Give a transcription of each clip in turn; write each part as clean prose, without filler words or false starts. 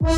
Good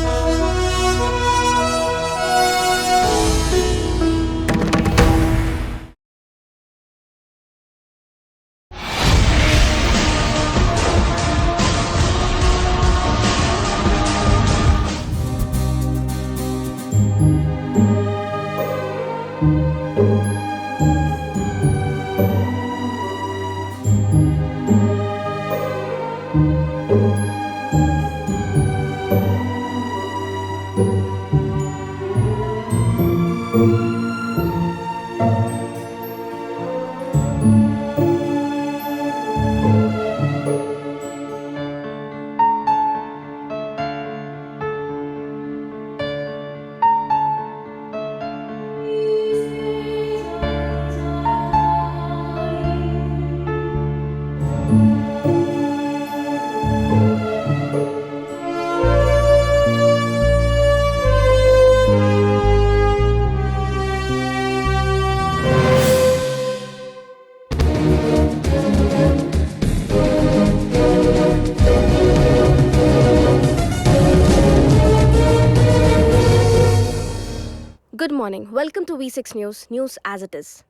morning. Welcome to V6 News. News as it is.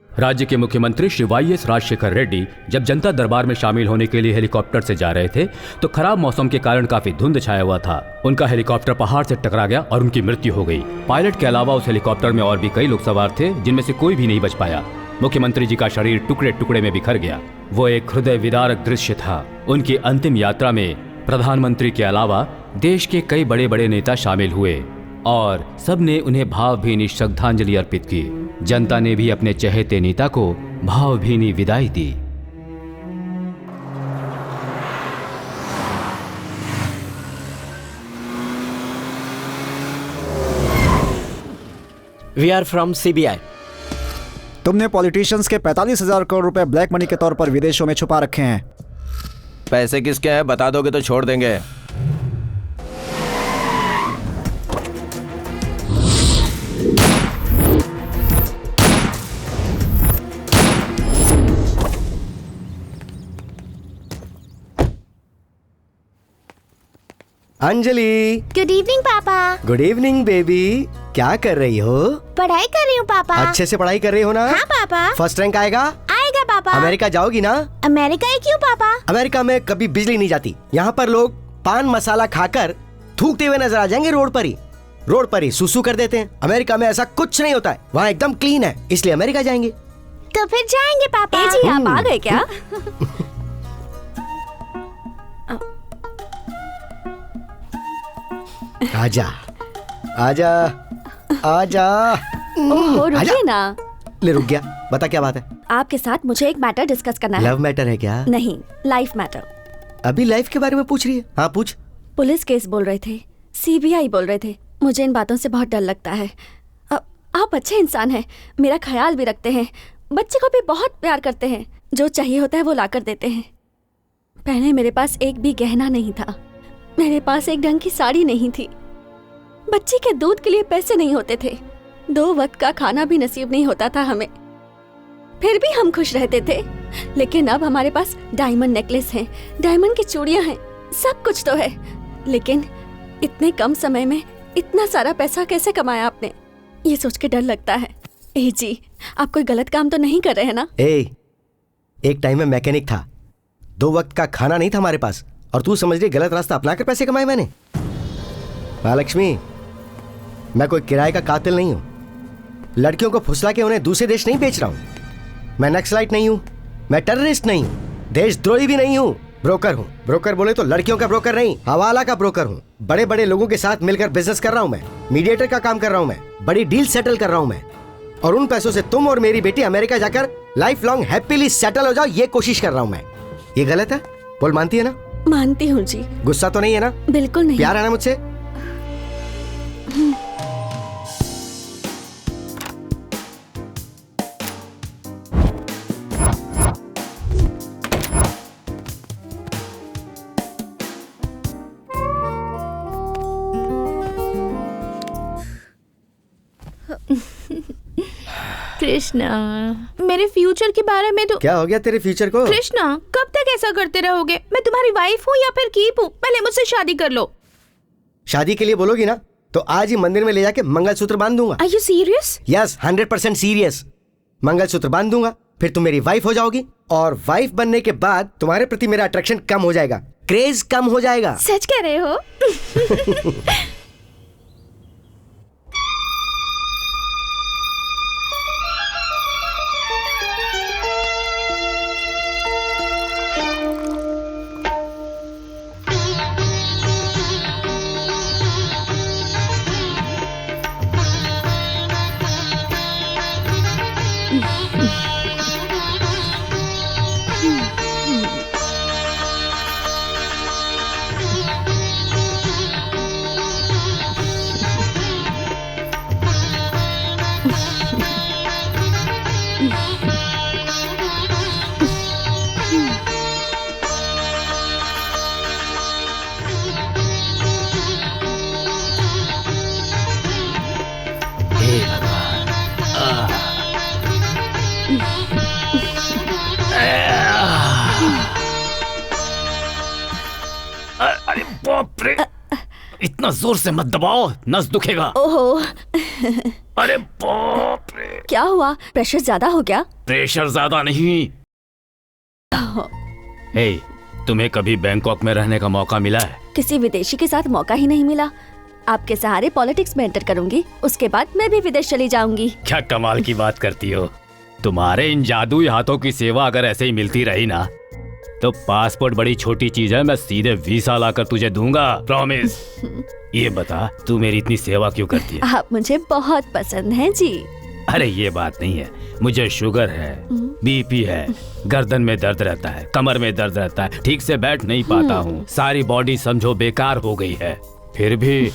राज्य के मुख्यमंत्री श्री वाई.एस. राजशेखर रेड्डी जब जनता दरबार में शामिल होने के लिए हेलीकॉप्टर से जा रहे थे तो खराब मौसम के कारण काफी धुंध छाया हुआ था। उनका हेलीकॉप्टर पहाड़ से टकरा गया और उनकी मृत्यु हो गई। पायलट के अलावा उस हेलीकॉप्टर में और भी कई लोग सवार थे, जिनमें से कोई भी नहीं बच पाया। मुख्यमंत्री जी का शरीर टुकड़े टुकड़े में बिखर गया। वो एक हृदय विदारक दृश्य था। उनकी अंतिम यात्रा में प्रधानमंत्री के अलावा देश के कई बड़े बड़े नेता शामिल हुए और सबने उन्हें भावभीनी श्रद्धांजलि अर्पित की। जनता ने भी अपने चहेते नेता को भावभीनी विदाई दी। We are from CBI. तुमने पॉलिटिशियंस के 45,000 करोड़ रुपए ब्लैक मनी के तौर पर विदेशों में छुपा रखे हैं। पैसे किसके हैं बता दोगे तो छोड़ देंगे। अंजलि। गुड इवनिंग पापा। Good evening baby. क्या कर रही हो? पढ़ाई कर रही हूँ पापा। अच्छे से पढ़ाई कर रही हो ना? हाँ पापा। फर्स्ट रैंक आएगा? आएगा पापा। अमेरिका जाओगी ना? अमेरिका ही क्यों पापा? अमेरिका में कभी बिजली नहीं जाती। यहाँ पर लोग पान मसाला खाकर थूकते हुए नजर आ जाएंगे। रोड पर ही सुसु कर देते हैं। अमेरिका में ऐसा कुछ नहीं होता है, वहाँ एकदम क्लीन है, इसलिए अमेरिका जाएंगे। तो फिर जाएंगे पापा। जी आप आ गए क्या? आजा आजा आजा। ओहो रुकिए ना। ले रुक गया। बता क्या बात है? आपके साथ मुझे एक मैटर डिस्कस करना है। लव मैटर है क्या? नहीं, लाइफ मैटर। अभी लाइफ के बारे में पूछ रही है? हाँ पूछ। पुलिस केस बोल रहे थे, CBI बोल रहे थे। मुझे इन बातों से बहुत डर लगता है। आप अच्छे इंसान हैं, मेरा ख्याल भी रखते हैं, बच्चे को भी बहुत प्यार करते हैं। जो चाहिए होता है वो ला कर देते हैं। पहले मेरे पास एक भी गहना नहीं था, मेरे पास एक ढंग की साड़ी नहीं थी, बच्चे के दूध के लिए पैसे नहीं होते थे, 2 वक्त का खाना भी नसीब नहीं होता था हमें। फिर भी हम खुश रहते थे। लेकिन अब हमारे पास डायमंड नेकलेस है, डायमंड की चूड़ियां हैं, सब कुछ तो है। लेकिन इतने कम समय में इतना सारा पैसा कैसे कमाया आपने? ये सोच के डर लगता है। ए जी, आप कोई गलत काम तो नहीं कर रहे हैं ना? एक टाइम में मैकेनिक था, 2 वक्त का खाना नहीं था हमारे पास, और तू समझ रही गलत रास्ता अपना कर पैसे कमाए मैंने? महालक्ष्मी, मैं कोई किराए का कातिल नहीं हूँ। लड़कियों को फुसला के उन्हें दूसरे देश नहीं बेच रहा हूँ। मैं नक्सलाइट नहीं हूँ, मैं टेररिस्ट नहीं हूँ, देशद्रोही भी नहीं हूँ। ब्रोकर हूँ। ब्रोकर बोले तो लड़कियों का ब्रोकर नहीं, हवाला का ब्रोकर हूँ। बड़े बड़े लोगों के साथ मिलकर बिजनेस कर रहा हूँ मैं, मीडिएटर का काम कर रहा हूँ मैं, बड़ी डील सेटल कर रहा हूँ मैं, और उन पैसों से तुम और मेरी बेटी अमेरिका जाकर लाइफ लॉन्ग हैप्पीली सेटल हो जाओ, ये कोशिश कर रहा हूँ मैं। ये गलत है? बोल, मानती है ना? मानती हूँ जी। गुस्सा तो नहीं है ना? बिल्कुल नहीं। प्यार है ना मुझसे? कृष्णा, मेरे फ्यूचर के बारे में तो क्या हो गया तेरे फ्यूचर को? कृष्णा, कब तक ऐसा करते रहोगे? मैं तुम्हारी वाइफ हूँ या फिर कीप हूँ? पहले मुझसे शादी कर लो। शादी के लिए बोलोगी ना तो आज ही मंदिर में ले जाके मंगलसूत्र बांध दूंगा। Are you serious? Yes, 100% serious. Mangalsutra बांध दूंगा, फिर तुम मेरी वाइफ हो जाओगी, और वाइफ बनने के बाद तुम्हारे प्रति मेरा अट्रैक्शन कम हो जाएगा, क्रेज कम हो जाएगा। सच कह रहे हो? अरे बाप रे, इतना जोर से मत दबाओ, नस दुखेगा। ओहो, अरे बाप रे, क्या हुआ? प्रेशर ज्यादा हो गया? प्रेशर ज्यादा नहीं। हे, तुम्हें कभी बैंकॉक में रहने का मौका मिला है? किसी विदेशी के साथ मौका ही नहीं मिला। आपके सहारे पॉलिटिक्स में एंटर करूंगी, उसके बाद मैं भी विदेश चली जाऊंगी। क्या कमाल की बात करती हो। तुम्हारे इन जादुई हाथों की सेवा अगर ऐसे ही मिलती रही ना तो पासपोर्ट बड़ी छोटी चीज है, मैं सीधे वीसा लाकर तुझे दूंगा, प्रॉमिस। ये बता, तू मेरी इतनी सेवा क्यों करती है? आप मुझे बहुत पसंद हैं जी। अरे ये बात नहीं है, मुझे शुगर है, बीपी है, गर्दन में दर्द रहता है, कमर में दर्द रहता है, ठीक से बैठ नहीं पाता हूँ, सारी बॉडी समझो बेकार हो गई है। फिर भी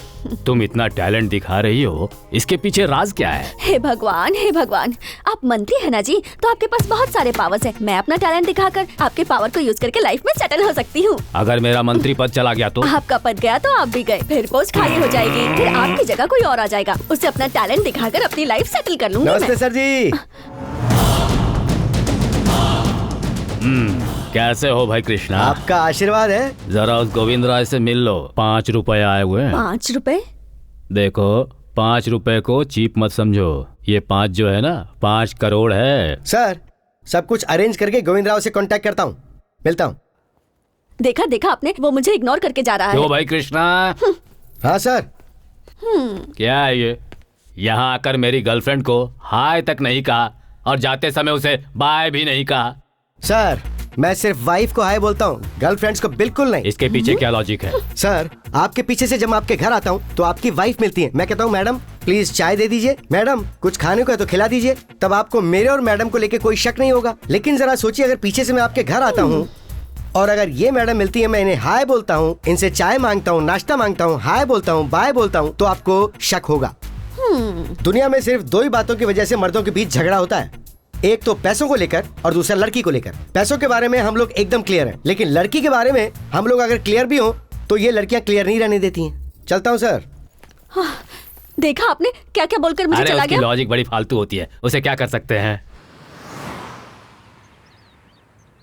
तुम इतना टैलेंट दिखा रही हो, इसके पीछे राज क्या है? हे भगवान, हे भगवान, आप मंत्री है ना जी, तो आपके पास बहुत सारे पावर्स हैं। मैं अपना टैलेंट दिखाकर आपके पावर को यूज करके लाइफ में सेटल हो सकती हूँ। अगर मेरा मंत्री पद चला गया तो? आपका पद गया तो आप भी गए, फिर पोस्ट खाली हो जाएगी, फिर आपकी जगह कोई और आ जाएगा, उससे अपना टैलेंट दिखाकर अपनी लाइफ सेटल कर लूंगी। नमस्ते सर जी। कैसे हो भाई कृष्णा? आपका आशीर्वाद है। जरा उस गोविंद राय से मिल लो, 5 रुपए आए हुए हैं। 5 रुपए? देखो, 5 रुपए को चीप मत समझो, ये 5 जो है ना, 5 करोड़ है। सर, सब कुछ अरेंज करके गोविंद राव से कांटेक्ट करता हूँ, मिलता हूँ। देखा देखा आपने, वो मुझे इग्नोर करके जा रहा है। क्यों भाई कृष्णा? हाँ सर। क्या है ये? यहाँ आकर मेरी गर्लफ्रेंड को हाय तक नहीं कहा और जाते समय उसे बाय भी नहीं कहा। सर, मैं सिर्फ वाइफ को हाय बोलता हूँ, गर्लफ्रेंड्स को बिल्कुल नहीं। इसके पीछे क्या लॉजिक है? सर, आपके पीछे से जब मैं आपके घर आता हूँ तो आपकी वाइफ मिलती है, मैं कहता हूँ मैडम प्लीज चाय दे दीजिए, मैडम कुछ खाने को है तो खिला दीजिए, तब आपको मेरे और मैडम को लेके कोई शक नहीं होगा। लेकिन जरा सोचिए, अगर पीछे से मैं आपके घर आता हूँ और अगर ये मैडम मिलती है, मैं इन्हें हाय बोलता हूँ, इनसे चाय मांगता हूँ, नाश्ता मांगता हूँ, हाय बोलता हूँ, बाय बोलता हूँ, तो आपको शक होगा। दुनिया में सिर्फ 2 ही बातों की वजह से मर्दों के बीच झगड़ा होता है, एक तो पैसों को लेकर और दूसरा लड़की को लेकर। पैसों के बारे में हम लोग एकदम क्लियर हैं, लेकिन लड़की के बारे में हम लोग अगर क्लियर भी हो तो ये लड़कियां क्लियर नहीं रहने देती हैं। चलता हूँ सर। देखा आपने क्या क्या बोलकर मुझे अरे चला उसकी गया। लॉजिक बड़ी फालतू होती है, उसे क्या कर सकते हैं?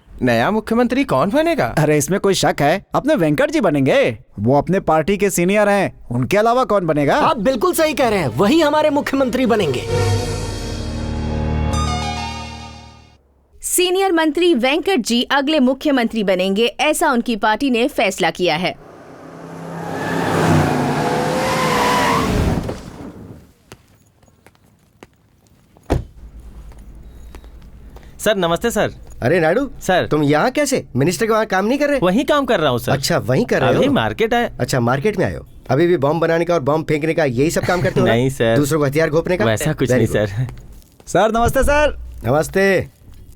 नया मुख्यमंत्री कौन बनेगा? अरे इसमें कोई शक है? अपने वेंकट जी बनेंगे, वो अपने पार्टी के सीनियर हैं, उनके अलावा कौन बनेगा? आप बिल्कुल सही कह रहे हैं, वही हमारे मुख्यमंत्री बनेंगे। सीनियर मंत्री वेंकट जी अगले मुख्यमंत्री बनेंगे, ऐसा उनकी पार्टी ने फैसला किया है। सर नमस्ते सर। अरे नायडू सर। तुम यहाँ कैसे? मिनिस्टर के वहाँ काम नहीं कर रहे? वही काम कर रहा हूँ सर। अच्छा, वहीं कर रहे अभी हो? मार्केट आए। अच्छा, मार्केट में आए हो। अभी भी बॉम्ब बनाने का और बॉम्ब फेंकने का यही सब काम करते हो? नहीं सर। दूसरों को हथियार घोंपने का? वैसा कुछ Very नहीं good. सर। सर नमस्ते सर। नमस्ते।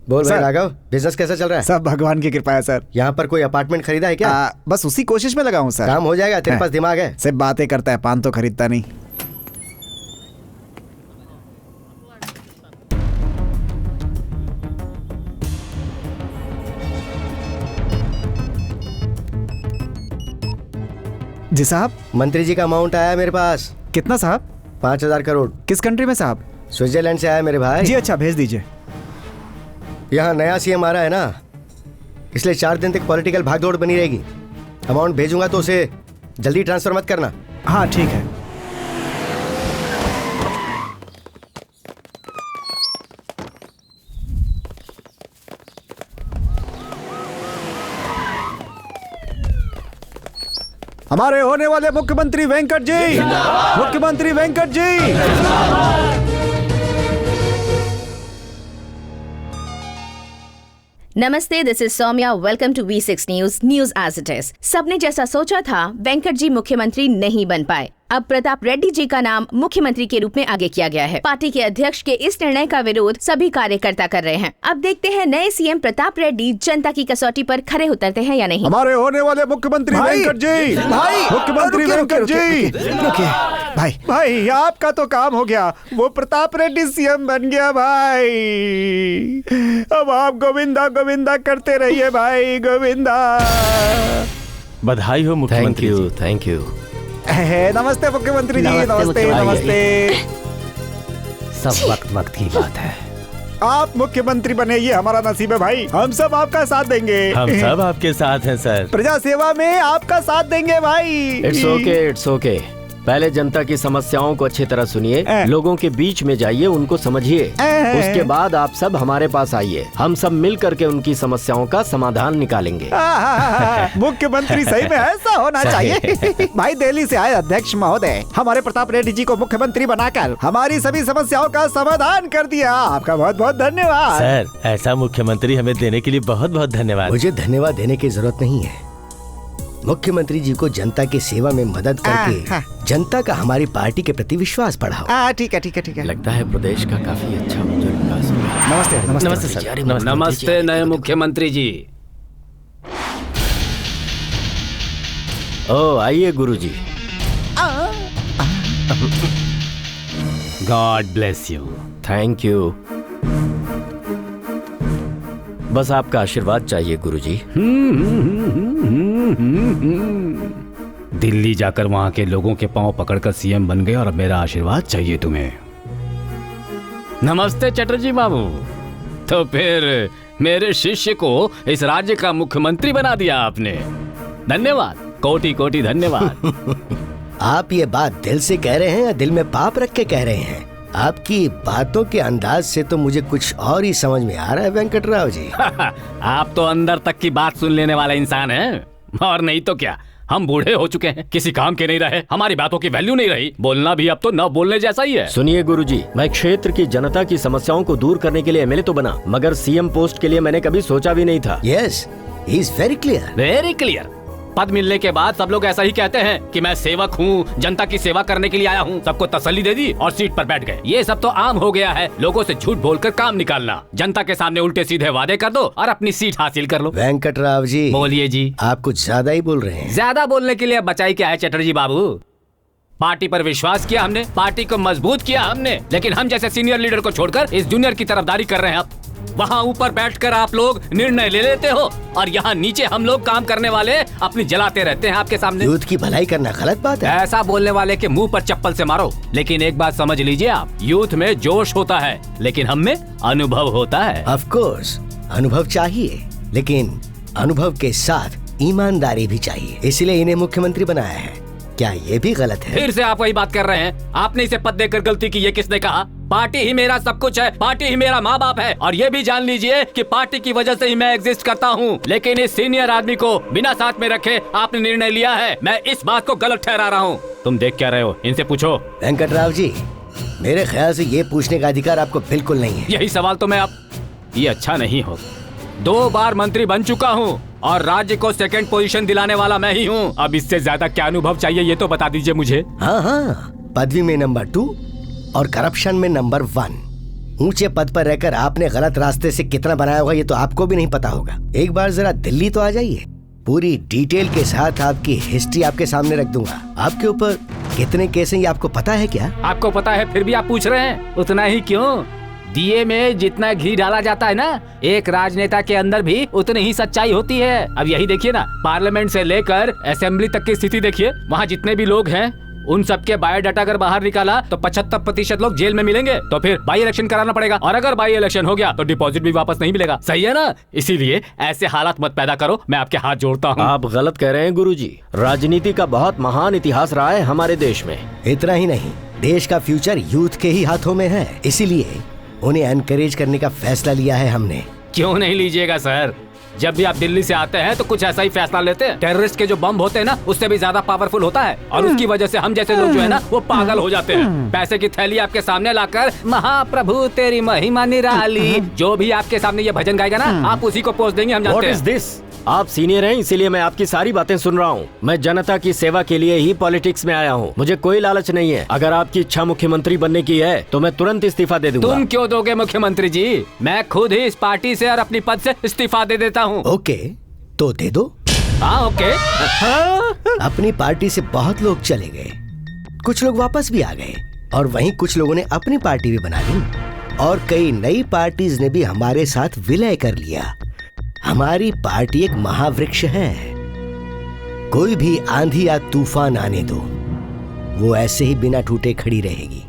बोल भाई सर। राघव, बिजनेस कैसा चल रहा है? सब भगवान की कृपा है सर। यहाँ पर कोई अपार्टमेंट खरीदा है क्या? बस उसी कोशिश में लगा हूँ सर। काम हो जाएगा, तेरे पास दिमाग है। सिर्फ बातें करता है, पान तो खरीदता नहीं। जी साहब। मंत्री जी का अमाउंट आया मेरे पास। कितना साहब? 5,000 करोड़। किस कंट्री में साहब? स्विट्जरलैंड से आया मेरे भाई। जी अच्छा, भेज दीजिए। यहाँ नया सीएम आ रहा है ना, इसलिए 4 दिन तक पॉलिटिकल भागदौड़ बनी रहेगी। अमाउंट भेजूंगा तो उसे जल्दी ट्रांसफर मत करना। हाँ ठीक है। हमारे होने वाले मुख्यमंत्री वेंकट जी, मुख्यमंत्री वेंकट जी। नमस्ते, this is Soumya. Welcome to V6 news as it is. सबने जैसा सोचा था, वेंकट जी मुख्यमंत्री नहीं बन पाए। अब प्रताप रेड्डी जी का नाम मुख्यमंत्री के रूप में आगे किया गया है। पार्टी के अध्यक्ष के इस निर्णय का विरोध सभी कार्यकर्ता कर रहे हैं। अब देखते हैं नए सीएम प्रताप रेड्डी जनता की कसौटी पर खरे उतरते हैं या नहीं। हमारे होने वाले मुख्यमंत्री वेंकट जी, भाई, मुख्यमंत्री वेंकट जी। भाई भाई, आपका तो काम हो गया, वो प्रताप रेड्डी सीएम बन गया भाई। अब आप गोविंदा गोविंदा करते रहिए भाई, गोविंदा। बधाई हो मुख्यमंत्री जी। Thank you. नमस्ते मुख्यमंत्री जी। नमस्ते मुख्यमंत्री। नमस्ते। सब वक्त वक्त की बात है। आप मुख्यमंत्री बने, ये हमारा नसीब है भाई। हम सब आपका साथ देंगे। हम सब आपके साथ हैं सर। प्रजा सेवा में आपका साथ देंगे भाई। It's okay, it's okay. पहले जनता की समस्याओं को अच्छी तरह सुनिए, लोगों के बीच में जाइए, उनको समझिए। उसके बाद आप सब हमारे पास आइए, हम सब मिल करके उनकी समस्याओं का समाधान निकालेंगे। मुख्यमंत्री सही में ऐसा होना चाहिए। भाई, दिल्ली से आए अध्यक्ष महोदय, हमारे प्रताप रेड्डी जी को मुख्यमंत्री बनाकर हमारी सभी समस्याओं का समाधान कर दिया। आपका बहुत बहुत धन्यवाद सर। ऐसा मुख्यमंत्री हमें देने के लिए बहुत बहुत धन्यवाद। मुझे धन्यवाद देने की जरूरत नहीं है। मुख्यमंत्री जी को जनता की सेवा में मदद करके जनता का हमारी पार्टी के प्रति विश्वास बढ़ाओ। ठीक है, ठीक है, ठीक है। लगता है प्रदेश का काफी अच्छा विकास हुआ। नमस्ते, नमस्ते, नमस्ते सर। नमस्ते नए मुख्यमंत्री जी। ओ, आइए गुरुजी। God bless you. Thank you. बस आपका आशीर्वाद चाहिए गुरुजी। दिल्ली जाकर वहां के लोगों के पांव पकड़कर सीएम बन गए और अब मेरा आशीर्वाद चाहिए तुम्हें। नमस्ते चटर्जी बाबू। तो फिर मेरे शिष्य को इस राज्य का मुख्यमंत्री बना दिया आपने। धन्यवाद, कोटि कोटि धन्यवाद। आप ये बात दिल से कह रहे हैं या दिल में पाप रख के कह रहे हैं? आपकी बातों के अंदाज से तो मुझे कुछ और ही समझ में आ रहा है वेंकटराव जी। आप तो अंदर तक की बात सुन लेने वाला इंसान हैं। और नहीं तो क्या, हम बूढ़े हो चुके हैं, किसी काम के नहीं रहे, हमारी बातों की वैल्यू नहीं रही, बोलना भी अब तो न बोलने जैसा ही है। सुनिए गुरुजी, मैं क्षेत्र की जनता की समस्याओं को दूर करने के लिए एमएलए तो बना, मगर सीएम पोस्ट के लिए मैंने कभी सोचा भी नहीं था। Yes, he is very clear. Very clear. पद मिलने के बाद सब लोग ऐसा ही कहते हैं कि मैं सेवक हूँ, जनता की सेवा करने के लिए आया हूँ। सबको तसल्ली दे दी और सीट पर बैठ गए। ये सब तो आम हो गया है, लोगों से झूठ बोलकर काम निकालना। जनता के सामने उल्टे सीधे वादे कर दो और अपनी सीट हासिल कर लो। वेंकटराव जी, बोलिए जी। आप कुछ ज्यादा ही बोल रहे हैं। ज्यादा बोलने के लिए बचाई क्या है चटर्जी बाबू? पार्टी पर विश्वास किया हमने, पार्टी को मजबूत किया हमने, लेकिन हम जैसे सीनियर लीडर को छोड़कर इस जूनियर की तरफदारी कर रहे हैं। अब वहाँ ऊपर बैठकर आप लोग निर्णय ले लेते हो और यहाँ नीचे हम लोग काम करने वाले अपनी जलाते रहते हैं आपके सामने। यूथ की भलाई करना गलत बात है। ऐसा बोलने वाले के मुंह पर चप्पल से मारो। लेकिन एक बात समझ लीजिए आप, यूथ में जोश होता है लेकिन हम में अनुभव होता है। ऑफ कोर्स अनुभव चाहिए, लेकिन अनुभव के साथ ईमानदारी भी चाहिए, इसलिए इन्हें मुख्यमंत्री बनाया है। क्या ये भी गलत है? फिर से आप वही बात कर रहे हैं। आपने इसे पद देकर गलती की, ये किसने कहा? पार्टी ही मेरा सब कुछ है, पार्टी ही मेरा माँ बाप है। और ये भी जान लीजिए कि पार्टी की वजह से ही मैं एग्जिस्ट करता हूँ। लेकिन इस सीनियर आदमी को बिना साथ में रखे आपने निर्णय लिया है। मैं इस बात को गलत ठहरा रहा हूँ। तुम देख क्या रहे हो? इनसे पूछो। वेंकटराव जी, मेरे ख्याल से ये पूछने का अधिकार आपको बिल्कुल नहीं है। यही सवाल तो मैं ये अच्छा नहीं हो। 2 बार मंत्री बन चुका हूँ और राज्य को सेकंड पोजीशन दिलाने वाला मैं ही हूँ। अब इससे ज्यादा क्या अनुभव चाहिए, ये तो बता दीजिए मुझे। हाँ, पदवी में नंबर 2 और करप्शन में नंबर 1। ऊंचे पद पर रहकर आपने गलत रास्ते से कितना बनाया होगा ये तो आपको भी नहीं पता होगा। एक बार जरा दिल्ली तो आ जाइए, पूरी डिटेल के साथ आपकी हिस्ट्री आपके सामने रख दूंगा। आपके ऊपर कितने केस हैं ये आपको पता है क्या? आपको पता है फिर भी आप पूछ रहे हैं? उतना ही क्यों? दिए में जितना घी डाला जाता है ना, एक राजनेता के अंदर भी उतनी ही सच्चाई होती है। अब यही देखिए ना, पार्लियामेंट से लेकर असेंबली तक की स्थिति देखिए। वहाँ जितने भी लोग हैं उन सबके बायोडाटा अगर बाहर निकाला तो 75% लोग जेल में मिलेंगे। तो फिर बाई इलेक्शन कराना पड़ेगा, और अगर बाई इलेक्शन हो गया तो डिपॉजिट भी वापस नहीं मिलेगा। सही है ना? इसीलिए ऐसे हालात मत पैदा करो, मैं आपके हाथ जोड़ता हूँ। आप गलत कह रहे हैं गुरुजी। राजनीति का बहुत महान इतिहास रहा है हमारे देश में। इतना ही नहीं, देश का फ्यूचर यूथ के ही हाथों में है, इसीलिए उन्हें एनकरेज करने का फैसला लिया है हमने। क्यों नहीं लीजिएगा सर? जब भी आप दिल्ली से आते हैं तो कुछ ऐसा ही फैसला लेते हैं। टेररिस्ट के जो बम होते हैं ना, उससे भी ज्यादा पावरफुल होता है, और उसकी वजह से हम जैसे लोग जो है ना वो पागल हो जाते हैं। पैसे की थैली आपके सामने लाकर महाप्रभु तेरी महिमा निराली, जो भी आपके सामने ये भजन गाएगा ना, आप उसी को पोस्ट देंगे, हम जानते हैं। What is this? आप सीनियर हैं, इसीलिए मैं आपकी सारी बातें सुन रहा हूँ। मैं जनता की सेवा के लिए ही पॉलिटिक्स में आया हूँ, मुझे कोई लालच नहीं है। अगर आपकी इच्छा मुख्यमंत्री बनने की है तो मैं तुरंत इस्तीफा दे दूंगा। तुम क्यों दोगे मुख्यमंत्री जी? मैं खुद ही इस पार्टी से और अपनी पद से इस्तीफा दे देता हूँ। ओके, तो दे दो। हाँ ओके। अपनी पार्टी से बहुत लोग चले गए, कुछ लोग वापस भी आ गए, और वहीं कुछ लोगों ने अपनी पार्टी भी बना ली, और कई नई पार्टीज ने भी हमारे साथ विलय कर लिया। हमारी पार्टी एक महावृक्ष है, कोई भी आंधी या तूफान आने दो, वो ऐसे ही बिना टूटे खड़ी रहेगी।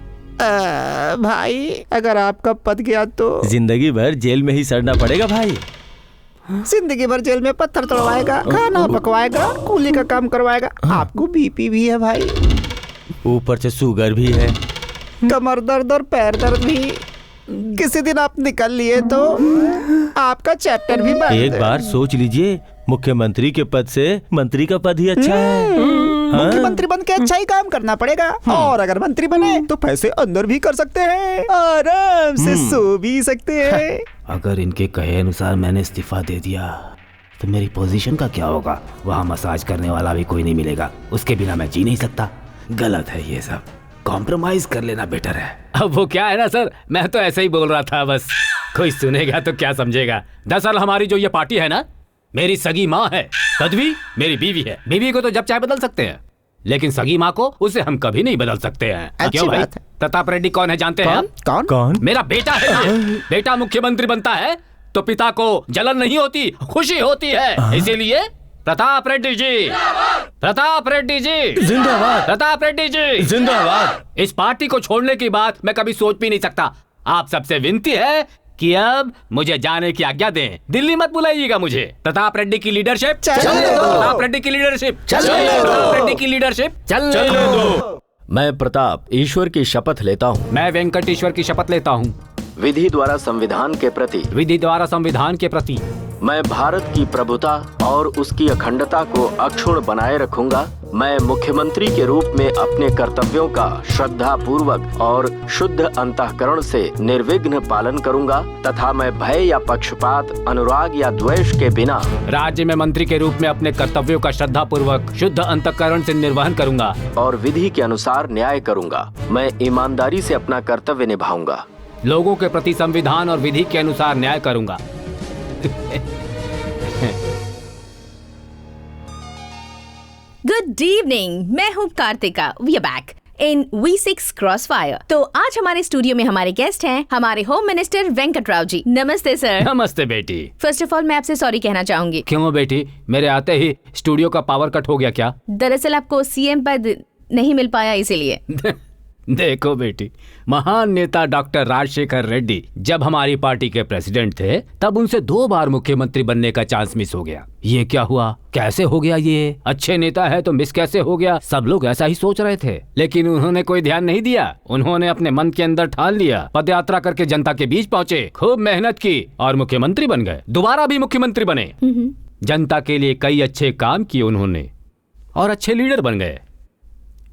भाई अगर आपका पद गया तो जिंदगी भर जेल में ही सड़ना पड़ेगा भाई। जिंदगी भर जेल में पत्थर तोड़वाएगा, खाना पकवाएगा, कूली का काम करवाएगा। आपको बीपी भी है भाई, ऊपर से शुगर भी है, कमर दर्द और पैर दर्द भी। किसी दिन आप निकल लिए तो आपका चैप्टर भी बंद। एक बार सोच लीजिए, मुख्यमंत्री के पद से मंत्री का पद ही अच्छा है। मुख्यमंत्री बन के अच्छा ही काम करना पड़ेगा, और अगर मंत्री बने तो पैसे अंदर भी कर सकते हैं, आराम से सो भी सकते हैं। अगर इनके कहे अनुसार मैंने इस्तीफा दे दिया तो मेरी पोजीशन का क्या होगा? वहाँ मसाज करने वाला भी कोई नहीं मिलेगा, उसके बिना मैं जी नहीं सकता। गलत है ये सब, कॉम्प्रोमाइज कर लेना बेटर है। अब वो क्या है ना सर, मैं तो ऐसे ही बोल रहा था बस, कोई सुनेगा तो क्या समझेगा। दरअसल हमारी जो ये पार्टी है ना, मेरी सगी माँ है, तद्वी मेरी बीवी है। बीवी को तो जब चाहे बदल सकते हैं, लेकिन सगी माँ को उसे हम कभी नहीं बदल सकते हैं। क्यों भाई? प्रताप रेड्डी कौन है जानते हैं? कौन कौन? मेरा बेटा है ये। बेटा मुख्यमंत्री बनता है तो पिता को जलन नहीं होती, खुशी होती है। इसीलिए प्रताप रेड्डी जी, प्रताप रेड्डी जी जिंदाबाद, प्रताप रेड्डी जी जिंदाबाद। इस पार्टी को छोड़ने की बात मैं कभी सोच भी नहीं सकता। आप सबसे विनती है कि अब मुझे जाने की आज्ञा दें। दिल्ली मत बुलाइएगा मुझे। प्रताप रेड्डी की लीडरशिप चलने दो, प्रताप रेड्डी की लीडरशिप चलने दो, प्रताप रेड्डी की लीडरशिप चलने दो। मैं प्रताप ईश्वर की शपथ लेता हूँ, मैं वेंकटेश्वर की शपथ लेता हूँ, विधि द्वारा संविधान के प्रति, विधि द्वारा संविधान के प्रति मैं भारत की प्रभुता और उसकी अखंडता को अक्षुण्ण बनाए रखूंगा। मैं मुख्यमंत्री के रूप में अपने कर्तव्यों का श्रद्धा पूर्वक और शुद्ध अंतःकरण से निर्विघ्न पालन करूंगा, तथा मैं भय या पक्षपात, अनुराग या द्वेष के बिना राज्य में मंत्री के रूप में अपने कर्तव्यों का श्रद्धा पूर्वक शुद्ध अंतःकरण से निर्वहन करूंगा और विधि के अनुसार न्याय करूंगा। मैं ईमानदारी से अपना कर्तव्य निभाऊंगा, लोगों के प्रति संविधान और विधि के अनुसार न्याय करूंगा। गुड इवनिंग, मैं हूँ Karthika. We are back in V6 crossfire. तो आज हमारे स्टूडियो में हमारे गेस्ट हैं हमारे home minister Venkat Rao ji. Namaste sir. नमस्ते बेटी। फर्स्ट ऑफ ऑल मैं आपसे सॉरी कहना चाहूंगी। क्यों बेटी, मेरे आते ही स्टूडियो का पावर कट हो गया क्या? दरअसल आपको CM पद नहीं मिल पाया इसीलिए। देखो बेटी, महान नेता डॉक्टर राजशेखर रेड्डी जब हमारी पार्टी के प्रेसिडेंट थे तब उनसे 2 बार मुख्यमंत्री बनने का चांस मिस हो गया। ये क्या हुआ, कैसे हो गया? ये अच्छे नेता है तो मिस कैसे हो गया? सब लोग ऐसा ही सोच रहे थे, लेकिन उन्होंने कोई ध्यान नहीं दिया। उन्होंने अपने मन के अंदर ठान लिया, पदयात्रा करके जनता के बीच पहुंचे, खूब मेहनत की और मुख्यमंत्री बन गए। दोबारा भी मुख्यमंत्री बने, जनता के लिए कई अच्छे काम किए उन्होंने और अच्छे लीडर बन गए।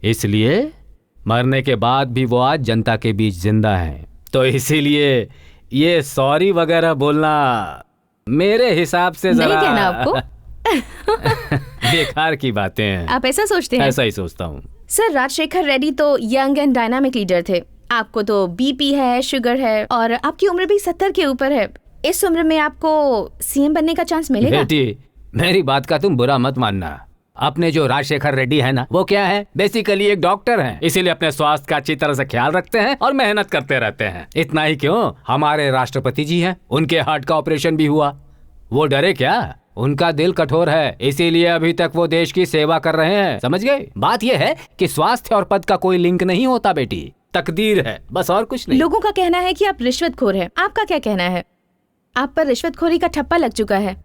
इसलिए मरने के बाद भी वो आज जनता के बीच जिंदा हैं। तो इसीलिए ये सॉरी वगैरह बोलना मेरे हिसाब से नहीं जरा कहना आपको। बेकार की बातें हैं। आप ऐसा सोचते हैं? ऐसा ही सोचता हूँ। सर, राजशेखर रेड्डी तो यंग एंड डायनामिक लीडर थे। आपको तो BP है, शुगर है और आपकी उम्र भी 70 के ऊपर है। इस उम्र में आपको CM बनने का चांस मिलेगा? बेटी, मेरी बात का तुम बुरा मत मानना। अपने जो राजशेखर रेड्डी है ना, वो क्या है, बेसिकली एक डॉक्टर हैं। इसीलिए अपने स्वास्थ्य का अच्छी तरह से ख्याल रखते हैं और मेहनत करते रहते हैं। इतना ही क्यों, हमारे राष्ट्रपति जी हैं, उनके हार्ट का ऑपरेशन भी हुआ। वो डरे क्या? उनका दिल कठोर है, इसीलिए अभी तक वो देश की सेवा कर रहे हैं, समझ गए? बात ये है कि स्वास्थ्य और पद का कोई लिंक नहीं होता बेटी, तकदीर है, बस और कुछ नहीं। लोगों का कहना है कि आप रिश्वतखोर हैं, आपका क्या कहना है? आप पर रिश्वतखोरी का ठप्पा लग चुका है।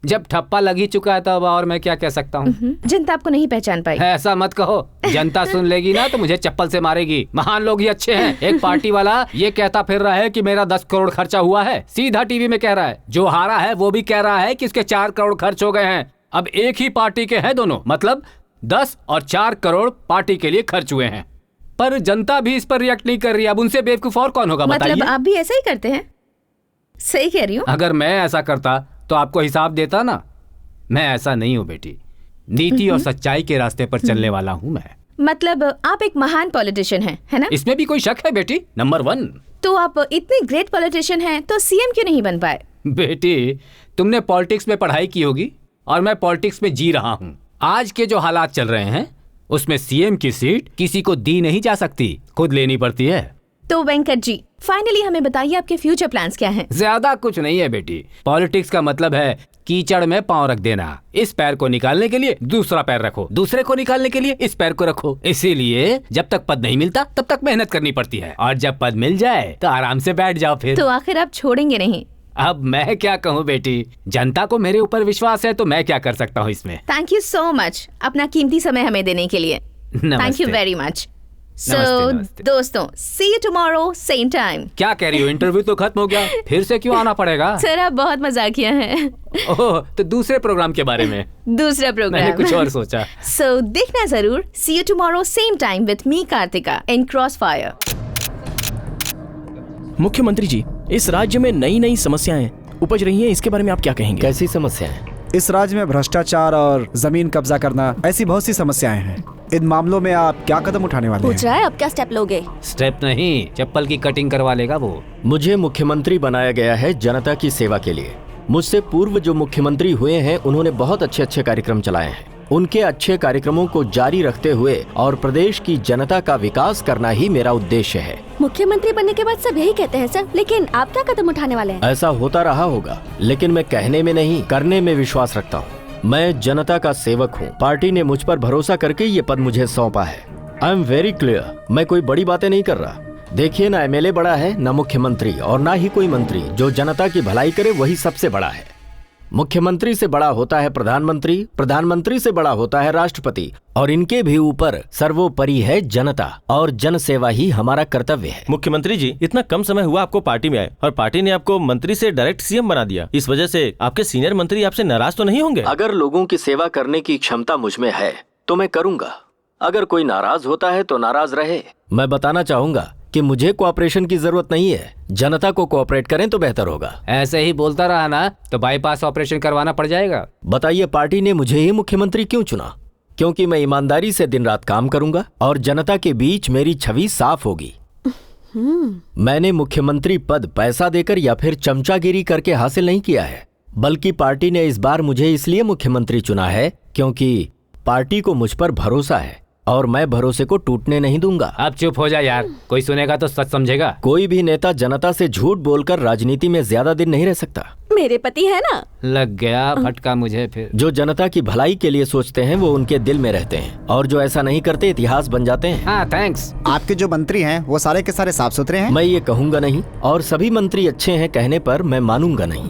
जब ठप्पा लग ही चुका है तब और मैं क्या कह सकता हूँ? जनता आपको नहीं पहचान पाई। ऐसा मत कहो, जनता सुन लेगी ना तो मुझे चप्पल से मारेगी। महान लोग ही अच्छे हैं। एक पार्टी वाला ये कहता फिर रहा है कि मेरा 10 करोड़ खर्चा हुआ है, सीधा टीवी में कह रहा है। जो हारा है वो भी कह रहा है कि उसके 4 करोड़ खर्च हो गए हैं। अब एक ही पार्टी के हैं दोनों, मतलब 10 और 4 करोड़ पार्टी के लिए खर्च हुए हैं। पर जनता भी इस पर रिएक्ट नहीं कर रही। अब उनसे बेवकूफ और कौन होगा बताइए? मतलब आप भी ऐसा ही करते हैं? सही कह रही हूँ। अगर मैं ऐसा करता तो आपको हिसाब देता ना। मैं ऐसा नहीं हूँ बेटी, नीति और सच्चाई के रास्ते पर चलने वाला हूँ मैं। मतलब आप एक महान पॉलिटिशियन हैं, है ना? इसमें भी कोई शक है बेटी? नंबर 1। तो आप इतने ग्रेट पॉलिटिशियन हैं तो सीएम क्यों नहीं बन पाए? बेटी, तुमने पॉलिटिक्स में पढ़ाई की होगी और मैं पॉलिटिक्स में जी रहा हूँ। आज के जो हालात चल रहे हैं उसमें सीएम की सीट किसी को दी नहीं जा सकती, खुद लेनी पड़ती है। तो वेंकट जी, फाइनली हमें बताइए आपके फ्यूचर प्लान्स क्या हैं? ज्यादा कुछ नहीं है बेटी। पॉलिटिक्स का मतलब है कीचड़ में पांव रख देना। इस पैर को निकालने के लिए दूसरा पैर रखो, दूसरे को निकालने के लिए इस पैर को रखो। इसीलिए जब तक पद नहीं मिलता तब तक मेहनत करनी पड़ती है, और जब पद मिल जाए तो आराम से बैठ जाओ फिर। तो आखिर आप छोड़ेंगे नहीं? अब मैं क्या कहूँ बेटी, जनता को मेरे ऊपर विश्वास है तो मैं क्या कर सकता हूँ इसमें। थैंक यू सो मच अपना कीमती समय हमें देने के लिए। Thank you very much. So दोस्तों, see you tomorrow same time. क्या कह रही हो, इंटरव्यू तो खत्म हो गया, फिर से क्यों आना पड़ेगा? सर आप बहुत मजाकिया हैं। ओह, तो दूसरे प्रोग्राम के बारे में? दूसरा प्रोग्राम मैंने कुछ और सोचा। सो देखना जरूर। See you tomorrow same time with me Karthika in Crossfire. मुख्यमंत्री जी, इस राज्य में नई नई समस्याएं उपज रही हैं, इसके बारे में आप क्या कहेंगे? कैसी समस्याएं? इस राज्य में भ्रष्टाचार और जमीन कब्जा करना, ऐसी बहुत सी समस्याएं हैं। इन मामलों में आप क्या कदम उठाने वाले हैं? पूछ रहा है अब क्या स्टेप लोगे? स्टेप नहीं, चप्पल की कटिंग करवा लेगा वो। मुझे मुख्यमंत्री बनाया गया है जनता की सेवा के लिए। मुझसे पूर्व जो मुख्यमंत्री हुए हैं उन्होंने बहुत अच्छे अच्छे कार्यक्रम चलाए हैं। उनके अच्छे कार्यक्रमों को जारी रखते हुए और प्रदेश की जनता का विकास करना ही मेरा उद्देश्य है। मुख्यमंत्री बनने के बाद सब यही कहते हैं सर, लेकिन आप क्या कदम उठाने वाले हैं? ऐसा होता रहा होगा, लेकिन मैं कहने में नहीं करने में विश्वास रखता हूँ। मैं जनता का सेवक हूँ। पार्टी ने मुझ पर भरोसा करके ये पद मुझे सौंपा है। I am very clear. मैं कोई बड़ी बातें नहीं कर रहा। देखिए, ना एमएलए बड़ा है, ना मुख्यमंत्री, और ना ही कोई मंत्री। जो जनता की भलाई करे वही सबसे बड़ा है। मुख्यमंत्री से बड़ा होता है प्रधानमंत्री, प्रधानमंत्री से बड़ा होता है राष्ट्रपति, और इनके भी ऊपर सर्वोपरि है जनता, और जन सेवा ही हमारा कर्तव्य है। मुख्यमंत्री जी, इतना कम समय हुआ आपको पार्टी में आए और पार्टी ने आपको मंत्री से डायरेक्ट सीएम बना दिया। इस वजह से आपके सीनियर मंत्री आपसे नाराज तो नहीं होंगे? अगर लोगों की सेवा करने की क्षमता मुझ में है तो मैं करूंगा। अगर कोई नाराज होता है तो नाराज रहे। मैं बताना चाहूंगा कि मुझे कोऑपरेशन की जरूरत नहीं है। जनता को कोऑपरेट करें तो बेहतर होगा। ऐसे ही बोलता रहा ना तो बाईपास ऑपरेशन करवाना पड़ जाएगा। बताइए, पार्टी ने मुझे ही मुख्यमंत्री क्यों चुना? क्योंकि मैं ईमानदारी से दिन रात काम करूंगा और जनता के बीच मेरी छवि साफ होगी। मैंने मुख्यमंत्री पद पैसा देकर या फिर चमचागिरी करके हासिल नहीं किया है, बल्कि पार्टी ने इस बार मुझे इसलिए मुख्यमंत्री चुना है क्योंकि पार्टी को मुझ पर भरोसा है और मैं भरोसे को टूटने नहीं दूंगा। अब चुप हो जा यार, कोई सुनेगा तो सच समझेगा। कोई भी नेता जनता से झूठ बोलकर राजनीति में ज्यादा दिन नहीं रह सकता। मेरे पति है ना। लग गया फटका मुझे फिर। जो जनता की भलाई के लिए सोचते हैं वो उनके दिल में रहते हैं, और जो ऐसा नहीं करते इतिहास बन जाते हैं। हाँ, थैंक्स। आपके जो मंत्री हैं वो सारे के सारे साफ सुथरे हैं? मैं ये कहूँगा नहीं, और सभी मंत्री अच्छे हैं कहने पर मैं मानूंगा नहीं।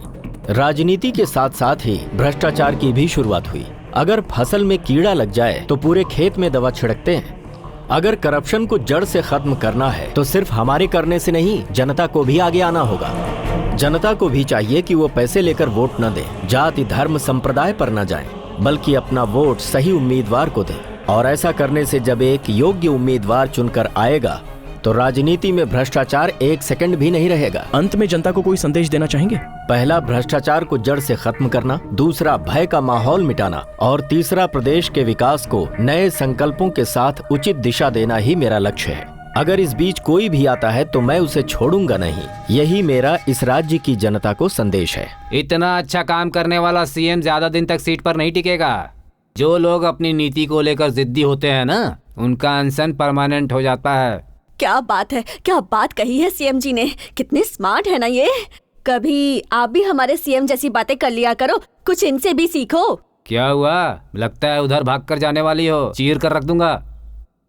राजनीति के साथ साथ ही भ्रष्टाचार की भी शुरुआत हुई। अगर फसल में कीड़ा लग जाए तो पूरे खेत में दवा छिड़कते हैं। अगर करप्शन को जड़ से खत्म करना है तो सिर्फ हमारे करने से नहीं, जनता को भी आगे आना होगा। जनता को भी चाहिए कि वो पैसे लेकर वोट न दें, जाति धर्म संप्रदाय पर न जाएं, बल्कि अपना वोट सही उम्मीदवार को दें। और ऐसा करने से जब एक योग्य उम्मीदवार चुनकर आएगा तो राजनीति में भ्रष्टाचार एक सेकंड भी नहीं रहेगा। अंत में जनता को कोई संदेश देना चाहेंगे? पहला, भ्रष्टाचार को जड़ से खत्म करना। दूसरा, भय का माहौल मिटाना। और तीसरा, प्रदेश के विकास को नए संकल्पों के साथ उचित दिशा देना ही मेरा लक्ष्य है। अगर इस बीच कोई भी आता है तो मैं उसे छोड़ूंगा नहीं। यही मेरा इस राज्य की जनता को संदेश है। इतना अच्छा काम करने वाला सीएम ज्यादा दिन तक सीट पर नहीं टिकेगा। जो लोग अपनी नीति को लेकर जिद्दी होते हैं ना, उनका अनशन परमानेंट हो जाता है। क्या बात है, क्या बात कही है सीएम जी ने। कितने स्मार्ट है ना ये। कभी आप भी हमारे सीएम जैसी बातें कर लिया करो, कुछ इनसे भी सीखो। क्या हुआ? लगता है उधर भाग कर जाने वाली हो। चीर कर रख दूंगा।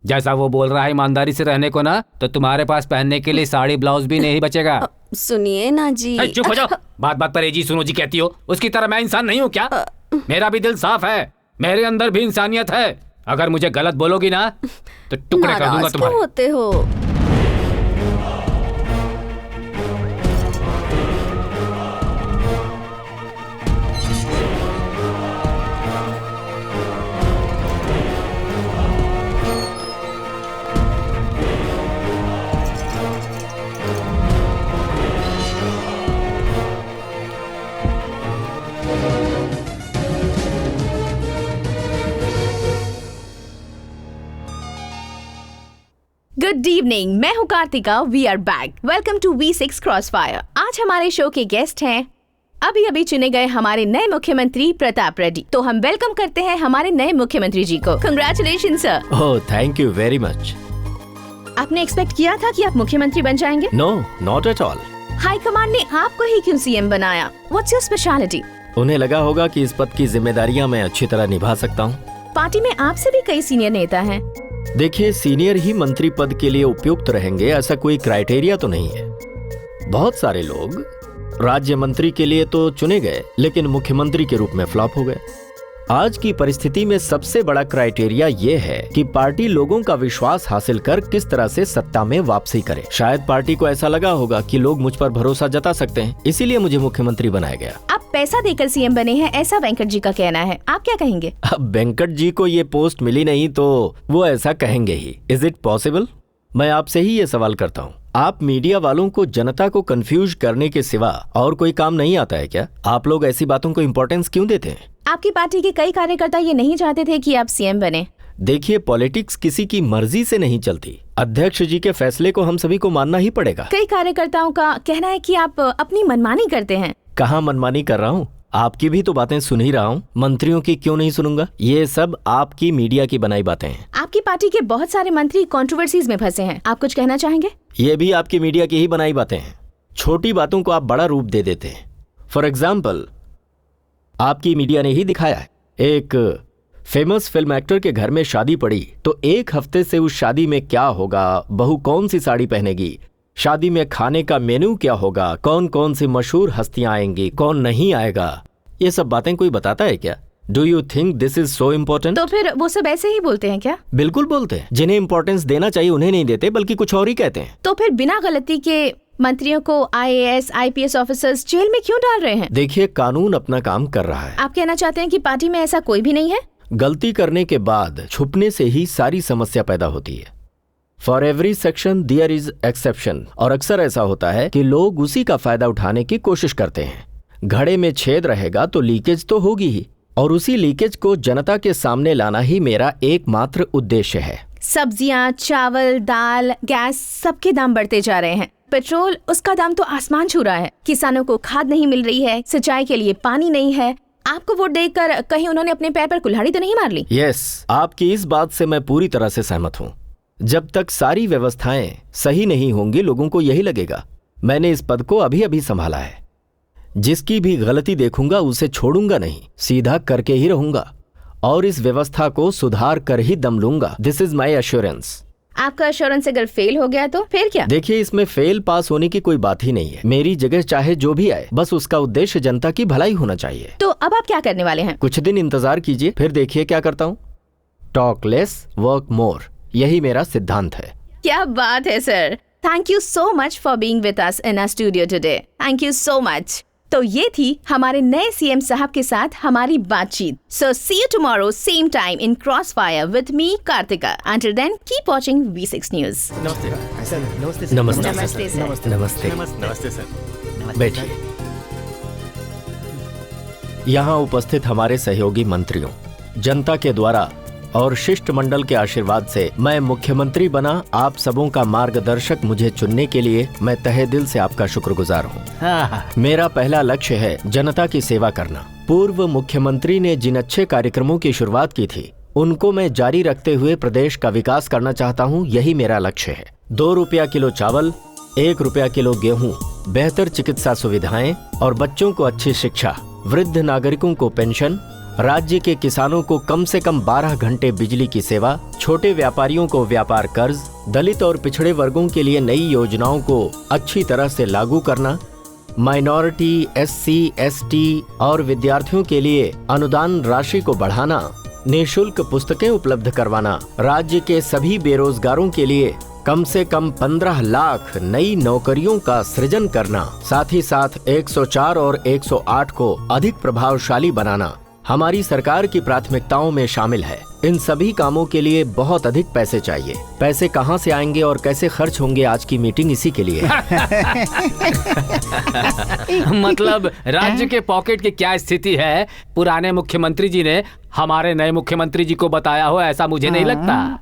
जैसा वो बोल रहा है ईमानदारी से रहने को ना, तो तुम्हारे पास पहनने के लिए साड़ी ब्लाउज भी नहीं बचेगा। सुनिए ना जी। चुप हो जाओ। बात बात पर जी सुनो जी कहती हो। उसकी तरह मैं इंसान नहीं हूँ क्या? मेरा भी दिल साफ है, मेरे अंदर भी इंसानियत है। अगर मुझे गलत बोलोगी ना तो टुकड़े कर दूंगा तुम्हारे। होते हो। गुड इवनिंग, मैं हूँ Karthika. We are back. Welcome to V6 crossfire. आज हमारे शो के गेस्ट हैं अभी अभी चुने गए हमारे नए मुख्यमंत्री प्रताप रेड्डी। तो हम वेलकम करते हैं हमारे नए मुख्यमंत्री जी को। Congratulation sir. Oh thank you very much. आपने एक्सपेक्ट किया था कि आप मुख्यमंत्री बन जाएंगे? No not at all. High command ने आपको ही क्यों सीएम बनाया? What's your speciality? उन्हें लगा होगा कि इस पद की जिम्मेदारियां मैं अच्छी तरह निभा सकता हूँ। पार्टी में आपसे भी कई सीनियर नेता हैं। देखिए, सीनियर ही मंत्री पद के लिए उपयुक्त रहेंगे ऐसा कोई क्राइटेरिया तो नहीं है। बहुत सारे लोग राज्य मंत्री के लिए तो चुने गए लेकिन मुख्यमंत्री के रूप में फ्लॉप हो गए। आज की परिस्थिति में सबसे बड़ा क्राइटेरिया ये है कि पार्टी लोगों का विश्वास हासिल कर किस तरह से सत्ता में वापसी करे। शायद पार्टी को ऐसा लगा होगा कि लोग मुझ पर भरोसा जता सकते हैं, इसीलिए मुझे मुख्यमंत्री बनाया गया। आप पैसा देकर सीएम बने हैं ऐसा वेंकट जी का कहना है, आप क्या कहेंगे? अब वेंकट जी को ये पोस्ट मिली नहीं तो वो ऐसा कहेंगे ही। Is it possible? मैं आपसे ही ये सवाल करता हूँ, आप मीडिया वालों को जनता को कंफ्यूज करने के सिवा और कोई काम नहीं आता है क्या? आप लोग ऐसी बातों को इम्पोर्टेंस क्यों देते हैं? आपकी पार्टी के कई कार्यकर्ता ये नहीं चाहते थे कि आप सीएम बने। देखिए, पॉलिटिक्स किसी की मर्जी से नहीं चलती। अध्यक्ष जी के फैसले को हम सभी को मानना ही पड़ेगा। कई कार्यकर्ताओं का कहना है कि आप अपनी मनमानी करते हैं। कहाँ मनमानी कर रहा हूँ? आपकी भी तो बातें सुन ही रहा हूँ। मंत्रियों की क्यों नहीं सुनूंगा? ये सब आपकी मीडिया की बनाई बातें हैं। आपकी पार्टी के बहुत सारे मंत्री कंट्रोवर्सीज में फंसे हैं, आप कुछ कहना चाहेंगे? ये भी आपकी मीडिया की ही बनाई बातें हैं। छोटी बातों को आप बड़ा रूप दे देते हैं। फॉर एग्जाम्पल, आपकी मीडिया ने ही दिखाया है, एक फेमस फिल्म एक्टर के घर में शादी पड़ी तो एक हफ्ते से उस शादी में क्या होगा, बहू कौन सी साड़ी पहनेगी, शादी में खाने का मेन्यू क्या होगा, कौन कौन सी मशहूर हस्तियां आएंगी, कौन नहीं आएगा, ये सब बातें कोई बताता है क्या? Do you think this is so important? तो फिर वो सब ऐसे ही बोलते हैं क्या? बिल्कुल बोलते हैं। जिन्हें इम्पोर्टेंस देना चाहिए उन्हें नहीं देते, बल्कि कुछ और ही कहते हैं। तो फिर बिना गलती के मंत्रियों को IAS, IPS ऑफिसर्स जेल में क्यों डाल रहे हैं? देखिए, कानून अपना काम कर रहा है। आप कहना चाहते हैं कि पार्टी में ऐसा कोई भी नहीं है? गलती करने के बाद छुपने से ही सारी समस्या पैदा होती है। For every section there is exception. और अक्सर ऐसा होता है कि लोग उसी का फायदा उठाने की कोशिश करते हैं। घड़े में छेद रहेगा तो लीकेज तो होगी ही, और उसी लीकेज को जनता के सामने लाना ही मेरा एकमात्र उद्देश्य है। सब्जियां, चावल, दाल, गैस सबके दाम बढ़ते जा रहे हैं। पेट्रोल, उसका दाम तो आसमान छू रहा है। किसानों को खाद नहीं मिल रही है, सिंचाई के लिए पानी नहीं है। आपको वोट देकर कहीं उन्होंने अपने पैर पर कुल्हाड़ी तो नहीं मार ली? यस, आपकी इस बात से मैं पूरी तरह से सहमत हूँ। जब तक सारी व्यवस्थाएं सही नहीं होंगी, लोगों को यही लगेगा मैंने इस पद को अभी अभी संभाला है। जिसकी भी गलती देखूंगा उसे छोड़ूंगा नहीं, सीधा करके ही रहूंगा और इस व्यवस्था को सुधार कर ही दम लूंगा। This is my assurance. आपका एश्योरेंस अगर फेल हो गया तो फिर क्या? देखिए, इसमें फेल पास होने की कोई बात ही नहीं है। मेरी जगह चाहे जो भी आए, बस उसका उद्देश्य जनता की भलाई होना चाहिए। तो अब आप क्या करने वाले हैं? कुछ दिन इंतजार कीजिए, फिर देखिए क्या करता हूँ। टॉक लेस, वर्क मोर, यही मेरा सिद्धांत है। क्या बात है sir. Thank you so much for being with us in our studio today. Thank you so much. तो ये थी हमारे नए सीएम साहब के साथ हमारी बातचीत। So see you tomorrow same time in Crossfire with me Karthika. Until then keep watching V6 news. नमस्ते नमस्ते सर। बैठिए। यहाँ उपस्थित हमारे सहयोगी मंत्रियों, जनता के द्वारा और शिष्टमंडल के आशीर्वाद से मैं मुख्यमंत्री बना। आप सबों का मार्गदर्शक मुझे चुनने के लिए मैं तहे दिल से आपका शुक्रगुजार हूँ। मेरा पहला लक्ष्य है जनता की सेवा करना। पूर्व मुख्यमंत्री ने जिन अच्छे कार्यक्रमों की शुरुआत की थी, उनको मैं जारी रखते हुए प्रदेश का विकास करना चाहता हूँ। यही मेरा लक्ष्य है। 2 रुपया किलो चावल, 1 रुपया किलो गेहूं, बेहतर चिकित्सा सुविधाएं और बच्चों को अच्छी शिक्षा, वृद्ध नागरिकों को पेंशन, राज्य के किसानों को कम से कम 12 घंटे बिजली की सेवा, छोटे व्यापारियों को व्यापार कर्ज, दलित और पिछड़े वर्गों के लिए नई योजनाओं को अच्छी तरह से लागू करना, माइनॉरिटी, SC, ST और विद्यार्थियों के लिए अनुदान राशि को बढ़ाना, निःशुल्क पुस्तकें उपलब्ध करवाना, राज्य के सभी बेरोजगारों के लिए कम से कम 15 लाख नई नौकरियों का सृजन करना, साथ ही साथ 104 और 108 को अधिक प्रभावशाली बनाना हमारी सरकार की प्राथमिकताओं में शामिल है। इन सभी कामों के लिए बहुत अधिक पैसे चाहिए। पैसे कहां से आएंगे और कैसे खर्च होंगे, आज की मीटिंग इसी के लिए है। मतलब राज्य के पॉकेट की क्या स्थिति है, पुराने मुख्यमंत्री जी ने हमारे नए मुख्यमंत्री जी को बताया हो, ऐसा मुझे नहीं लगता।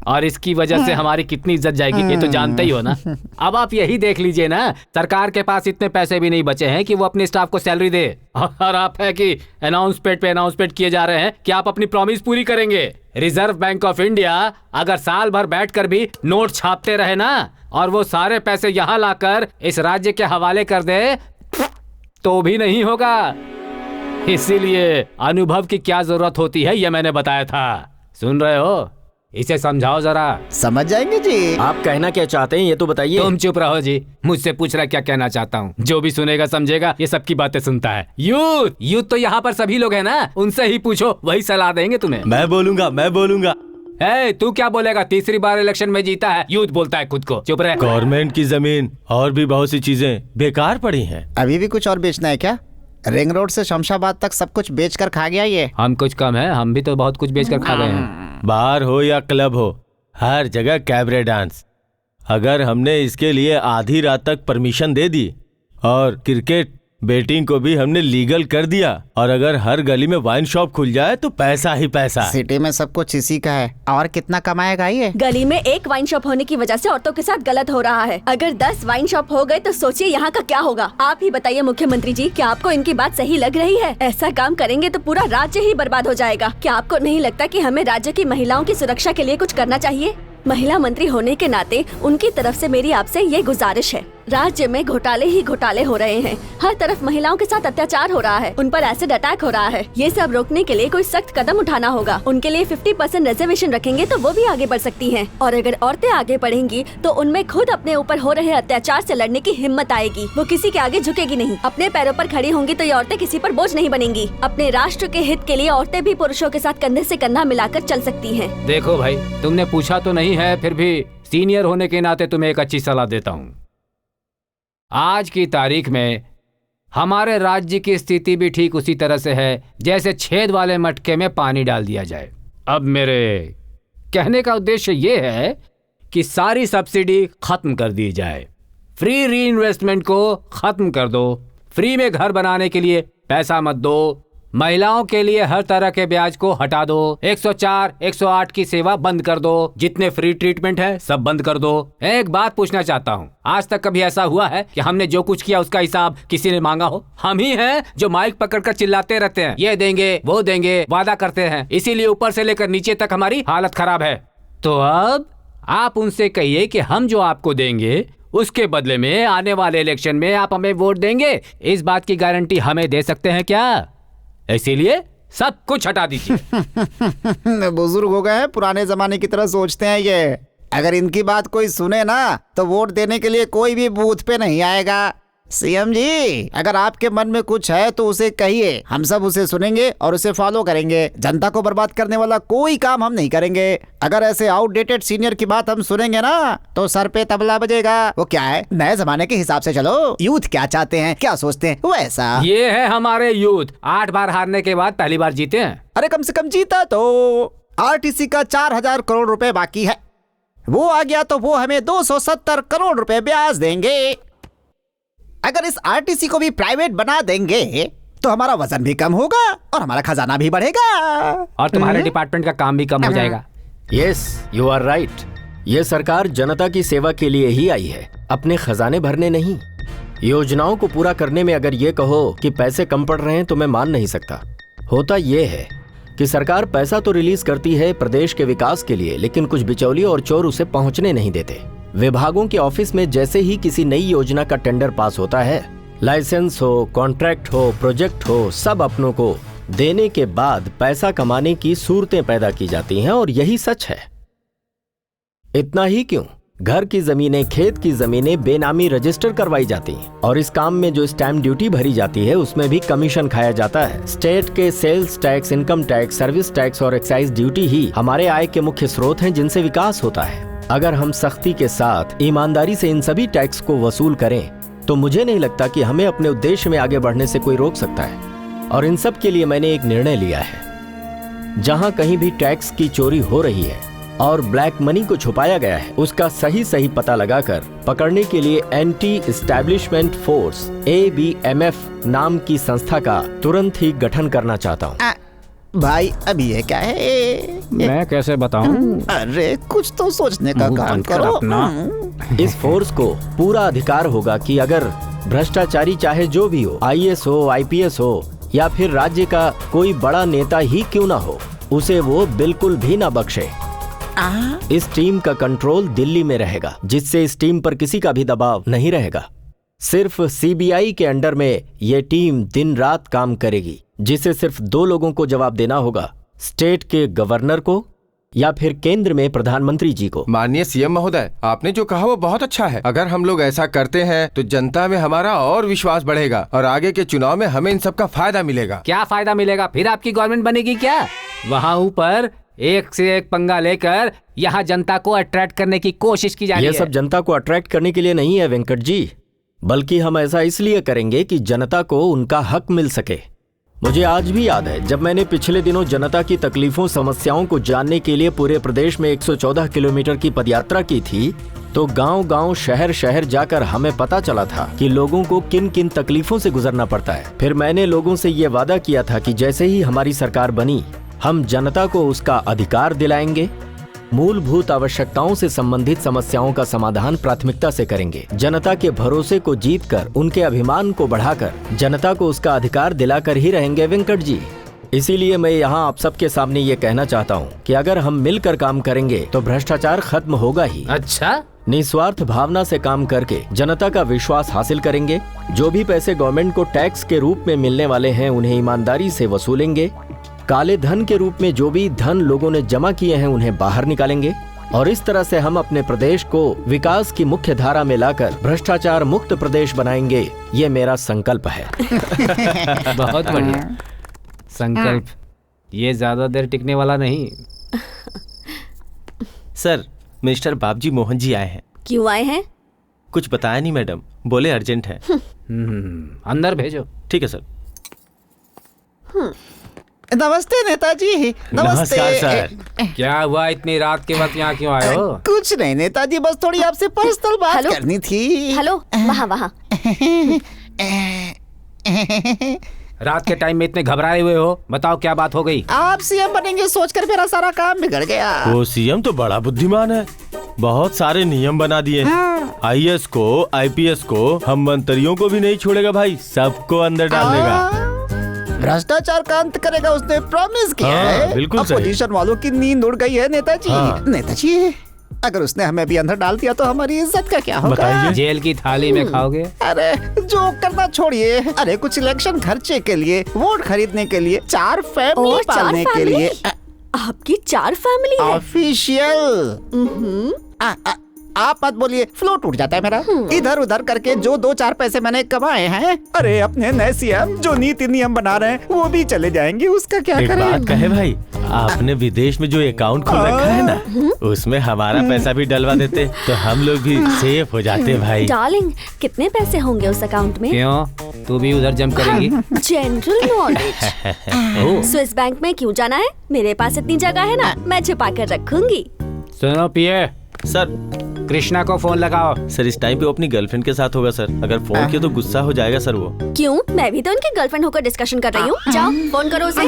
और इसकी वजह से हमारी कितनी इज्जत जाएगी ये तो जानते ही हो ना। अब आप यही देख लीजिए ना, सरकार के पास इतने पैसे भी नहीं बचे हैं कि वो अपने स्टाफ को सैलरी दे, और आप है कि अनाउंसमेंट पे अनाउंसमेंट किए जा रहे हैं कि आप अपनी प्रॉमिस पूरी करेंगे। रिजर्व बैंक ऑफ इंडिया अगर साल भर बैठकर भी नोट छापते रहे ना, और वो सारे पैसे यहाँ लाकर इस राज्य के हवाले कर दे, तो भी नहीं होगा। इसीलिए अनुभव की क्या जरूरत होती है ये मैंने बताया था। सुन रहे हो, इसे समझाओ जरा। समझ जाएंगे जी। आप कहना क्या चाहते हैं ये तो बताइए। तुम चुप रहो जी, मुझसे पूछ रहा क्या कहना चाहता हूँ। जो भी सुनेगा समझेगा, ये सबकी बातें सुनता है। यूथ तो यहाँ पर सभी लोग हैं ना, उनसे ही पूछो, वही सलाह देंगे तुम्हें। मैं बोलूंगा। तू क्या बोलेगा? तीसरी बार इलेक्शन में जीता है, यूथ बोलता है खुद को। चुप रहे। गवर्नमेंट की जमीन और भी बहुत सी चीजें बेकार पड़ी हैं। अभी भी कुछ और बेचना है क्या? रिंग रोड से शमशाबाद तक सब कुछ बेचकर खा गया ये। हम कुछ कम है, हम भी तो बहुत कुछ बेचकर खा गए हैं। बार हो या क्लब हो, हर जगह कैबरे डांस। अगर हमने इसके लिए आधी रात तक परमिशन दे दी और क्रिकेट बेटिंग को भी हमने लीगल कर दिया, और अगर हर गली में वाइन शॉप खुल जाए तो पैसा ही पैसा। सिटी में सब कुछ इसी का है, और कितना कमाएगा ये? गली में एक वाइन शॉप होने की वजह से औरतों के साथ गलत हो रहा है। अगर 10 वाइन शॉप हो गए तो सोचिए यहाँ का क्या होगा। आप ही बताइए मुख्यमंत्री जी, क्या आपको इनकी बात सही लग रही है? ऐसा काम करेंगे तो पूरा राज्य ही बर्बाद हो जाएगा। क्या आपको नहीं लगता कि हमें राज्य की महिलाओं की सुरक्षा के लिए कुछ करना चाहिए? महिला मंत्री होने के नाते उनकी तरफ से मेरी आपसे ये गुजारिश है। राज्य में घोटाले ही घोटाले हो रहे हैं, हर तरफ महिलाओं के साथ अत्याचार हो रहा है, उन पर एसिड अटैक हो रहा है। ये सब रोकने के लिए कोई सख्त कदम उठाना होगा। उनके लिए 50% रिजर्वेशन रखेंगे तो वो भी आगे बढ़ सकती हैं। और अगर औरतें आगे बढ़ेंगी तो उनमें खुद अपने ऊपर हो रहे अत्याचार से लड़ने की हिम्मत आएगी। वो किसी के आगे झुकेगी नहीं, अपने पैरों पर खड़ी होंगी तो ये औरतें किसी पर बोझ नहीं बनेंगी। अपने राष्ट्र के हित के लिए औरतें भी पुरुषों के साथ कंधे से कंधा मिलाकर चल सकती हैं। देखो भाई, तुमने पूछा तो नहीं है, फिर भी सीनियर होने के नाते तुम्हें एक अच्छी सलाह देता हूँ। आज की तारीख में हमारे राज्य की स्थिति भी ठीक उसी तरह से है जैसे छेद वाले मटके में पानी डाल दिया जाए। अब मेरे कहने का उद्देश्य ये है कि सारी सब्सिडी खत्म कर दी जाए, फ्री री इन्वेस्टमेंट को खत्म कर दो, फ्री में घर बनाने के लिए पैसा मत दो, महिलाओं के लिए हर तरह के ब्याज को हटा दो, 104, 108 की सेवा बंद कर दो, जितने फ्री ट्रीटमेंट है सब बंद कर दो। एक बात पूछना चाहता हूँ, आज तक कभी ऐसा हुआ है कि हमने जो कुछ किया उसका हिसाब किसी ने मांगा हो? हम ही हैं जो माइक पकड़कर चिल्लाते रहते हैं, ये देंगे वो देंगे, वादा करते हैं, इसीलिए ऊपर से लेकर नीचे तक हमारी हालत खराब है। तो अब आप उनसे कहिए कि हम जो आपको देंगे उसके बदले में आने वाले इलेक्शन में आप हमें वोट देंगे। इस बात की गारंटी हमें दे सकते हैं क्या? इसीलिए सब कुछ हटा दीजिए। बुजुर्ग हो गए हैं, पुराने जमाने की तरह सोचते हैं ये। अगर इनकी बात कोई सुने ना तो वोट देने के लिए कोई भी बूथ पे नहीं आएगा। सीएम जी, अगर आपके मन में कुछ है तो उसे कहिए, हम सब उसे सुनेंगे और उसे फॉलो करेंगे। जनता को बर्बाद करने वाला कोई काम हम नहीं करेंगे। अगर ऐसे आउटडेटेड सीनियर की बात हम सुनेंगे ना तो सर पे तबला बजेगा। वो क्या है, नए जमाने के हिसाब से चलो। यूथ क्या चाहते हैं, क्या सोचते हैं, वो ऐसा। ये है हमारे यूथ, 8 बार हारने के बाद पहली बार जीते हैं। अरे कम से कम जीता तो। आरटीसी का 4000 करोड़ रुपए बाकी है, वो आ गया तो वो हमें 270 करोड़ रुपए ब्याज देंगे। अगर इस आरटीसी को भी प्राइवेट बना देंगे तो हमारा वजन भी कम होगा और हमारा खजाना भी बढ़ेगा और तुम्हारे डिपार्टमेंट का काम भी कम हो जाएगा। Yes, you are right. ये सरकार जनता की सेवा के लिए ही आई है, अपने खजाने भरने नहीं। योजनाओं को पूरा करने में अगर ये कहो कि पैसे कम पड़ रहे हैं तो मैं मान नहीं सकता। होता ये है कि सरकार पैसा तो रिलीज करती है प्रदेश के विकास के लिए, लेकिन कुछ बिचौलिए और चोर उसे पहुंचने नहीं देते। विभागों के ऑफिस में जैसे ही किसी नई योजना का टेंडर पास होता है, लाइसेंस हो, कॉन्ट्रैक्ट हो, प्रोजेक्ट हो, सब अपनों को देने के बाद पैसा कमाने की सूरतें पैदा की जाती हैं और यही सच है। इतना ही क्यों, घर की जमीनें, खेत की जमीनें बेनामी रजिस्टर करवाई जाती हैं और इस काम में जो स्टैम्प ड्यूटी भरी जाती है उसमें भी कमीशन खाया जाता है। स्टेट के sales tax, income tax, service tax और एक्साइज ड्यूटी ही हमारे आय के मुख्य स्रोत हैं जिनसे विकास होता है। अगर हम सख्ती के साथ ईमानदारी से इन सभी टैक्स को वसूल करें तो मुझे नहीं लगता कि हमें अपने उद्देश्य में आगे बढ़ने से कोई रोक सकता है। और इन सब के लिए मैंने एक निर्णय लिया है, जहां कहीं भी टैक्स की चोरी हो रही है और ब्लैक मनी को छुपाया गया है, उसका सही पता लगाकर पकड़ने के लिए एंटी एस्टैब्लिशमेंट फोर्स ABMF नाम की संस्था का तुरंत ही गठन करना चाहता हूँ। भाई अब ये क्या है? मैं कैसे बताऊं? अरे कुछ तो सोचने का काम करो। इस फोर्स को पूरा अधिकार होगा कि अगर भ्रष्टाचारी चाहे जो भी हो, IAS हो, IPS हो या फिर राज्य का कोई बड़ा नेता ही क्यों ना हो, उसे वो बिल्कुल भी ना बख्शे। इस टीम का कंट्रोल दिल्ली में रहेगा, जिससे इस टीम पर किसी का भी दबाव नहीं रहेगा। सिर्फ CBI के अंडर में ये टीम दिन रात काम करेगी, जिसे सिर्फ 2 लोगों को जवाब देना होगा, स्टेट के गवर्नर को या फिर केंद्र में प्रधानमंत्री जी को। माननीय CM महोदय, आपने जो कहा वो बहुत अच्छा है। अगर हम लोग ऐसा करते हैं तो जनता में हमारा और विश्वास बढ़ेगा और आगे के चुनाव में हमें इन सब का फायदा मिलेगा। क्या फायदा मिलेगा? फिर आपकी गवर्नमेंट बनेगी क्या? वहाँ ऊपर एक से एक पंगा लेकर यहाँ जनता को अट्रैक्ट करने की कोशिश की जा रही है। ये सब जनता को अट्रैक्ट करने के लिए नहीं है वेंकट जी, बल्कि हम ऐसा इसलिए करेंगे कि जनता को उनका हक मिल सके। मुझे आज भी याद है जब मैंने पिछले दिनों जनता की तकलीफों, समस्याओं को जानने के लिए पूरे प्रदेश में 114 किलोमीटर की पदयात्रा की थी, तो गांव-गांव, शहर-शहर जाकर हमें पता चला था कि लोगों को किन किन तकलीफों से गुजरना पड़ता है। फिर मैंने लोगों से ये वादा किया था कि जैसे ही हमारी सरकार बनी, हम जनता को उसका अधिकार दिलाएंगे, मूलभूत आवश्यकताओं से संबंधित समस्याओं का समाधान प्राथमिकता से करेंगे, जनता के भरोसे को जीतकर, उनके अभिमान को बढ़ाकर जनता को उसका अधिकार दिलाकर ही रहेंगे वेंकट जी। इसीलिए मैं यहाँ आप सबके सामने ये कहना चाहता हूँ कि अगर हम मिलकर काम करेंगे तो भ्रष्टाचार खत्म होगा ही। अच्छा, निस्वार्थ भावना से काम करके जनता का विश्वास हासिल करेंगे। जो भी पैसे गवर्नमेंट को टैक्स के रूप में मिलने वाले हैं उन्हें ईमानदारी से वसूलेंगे। काले धन के रूप में जो भी धन लोगों ने जमा किए हैं उन्हें बाहर निकालेंगे और इस तरह से हम अपने प्रदेश को विकास की मुख्य धारा में लाकर भ्रष्टाचार मुक्त प्रदेश बनाएंगे। ये मेरा संकल्प है। बहुत बढ़िया संकल्प, ये ज्यादा देर टिकने वाला नहीं। सर, मिस्टर बाबजी मोहन जी आए हैं। क्यों आए हैं? कुछ बताया नहीं मैडम, बोले अर्जेंट है। अंदर भेजो। ठीक है सर। नमस्ते नेताजी। नमस्कार सर। क्या हुआ, इतनी रात के वक्त यहाँ क्यों आए हो? कुछ नहीं नेताजी, बस थोड़ी आपसे पर्सनल बात हेलो? करनी थी। हेलो, वहाँ। रात के टाइम में इतने घबराए हुए हो, बताओ क्या बात हो गई? आप CM बनेंगे सोचकर मेरा सारा काम बिगड़ गया। वो CM तो बड़ा बुद्धिमान है, बहुत सारे नियम बना दिए। IAS को, IPS को, हम मंत्रियों को भी नहीं छोड़ेगा भाई, सबको अंदर डाल देगा। भ्रष्टाचार का अंत करेगा, उसने प्रॉमिस किया है। बिल्कुल सही। अपोजिशन वालों की नींद उड़ गई है नेताजी। नेताजी, अगर उसने हमें भी अंदर डाल दिया तो हमारी इज्जत का क्या होगा? बताइए। जेल की थाली में खाओगे? अरे जो करना छोड़िए, अरे कुछ इलेक्शन खर्चे के लिए, वोट खरीदने के लिए, 4 फैमिली और 4 पालने के फैमिली? लिए। आपकी 4 फैमिली है? ऑफिशियल। आप मत बोलिए, फ्लो टूट जाता है मेरा। इधर उधर करके जो 2-4 पैसे मैंने कमाए हैं, अरे अपने नए CM जो नीति नियम बना रहे हैं वो भी चले जाएंगे, उसका क्या एक करें? बात कहे भाई, आपने विदेश में जो अकाउंट खोल रखा है ना, उसमें हमारा पैसा भी डलवा देते तो हम लोग भी सेफ हो जाते भाई। डार्लिंग, कितने पैसे होंगे उस अकाउंट में? क्यों, तू भी उधर जंप करेगी? General knowledge. स्विस बैंक में क्यों जाना है? मेरे पास इतनी जगह है ना, मैं छुपा कर रखूंगी। सुनो पिए सर, कृष्णा को फोन लगाओ। सर इस टाइम पे वो अपनी गर्लफ्रेंड के साथ होगा सर, अगर फोन किया तो गुस्सा हो जाएगा सर वो। क्यों, मैं भी तो उनकी गर्लफ्रेंड होकर डिस्कशन कर रही हूँ। जाओ फोन करो उसे।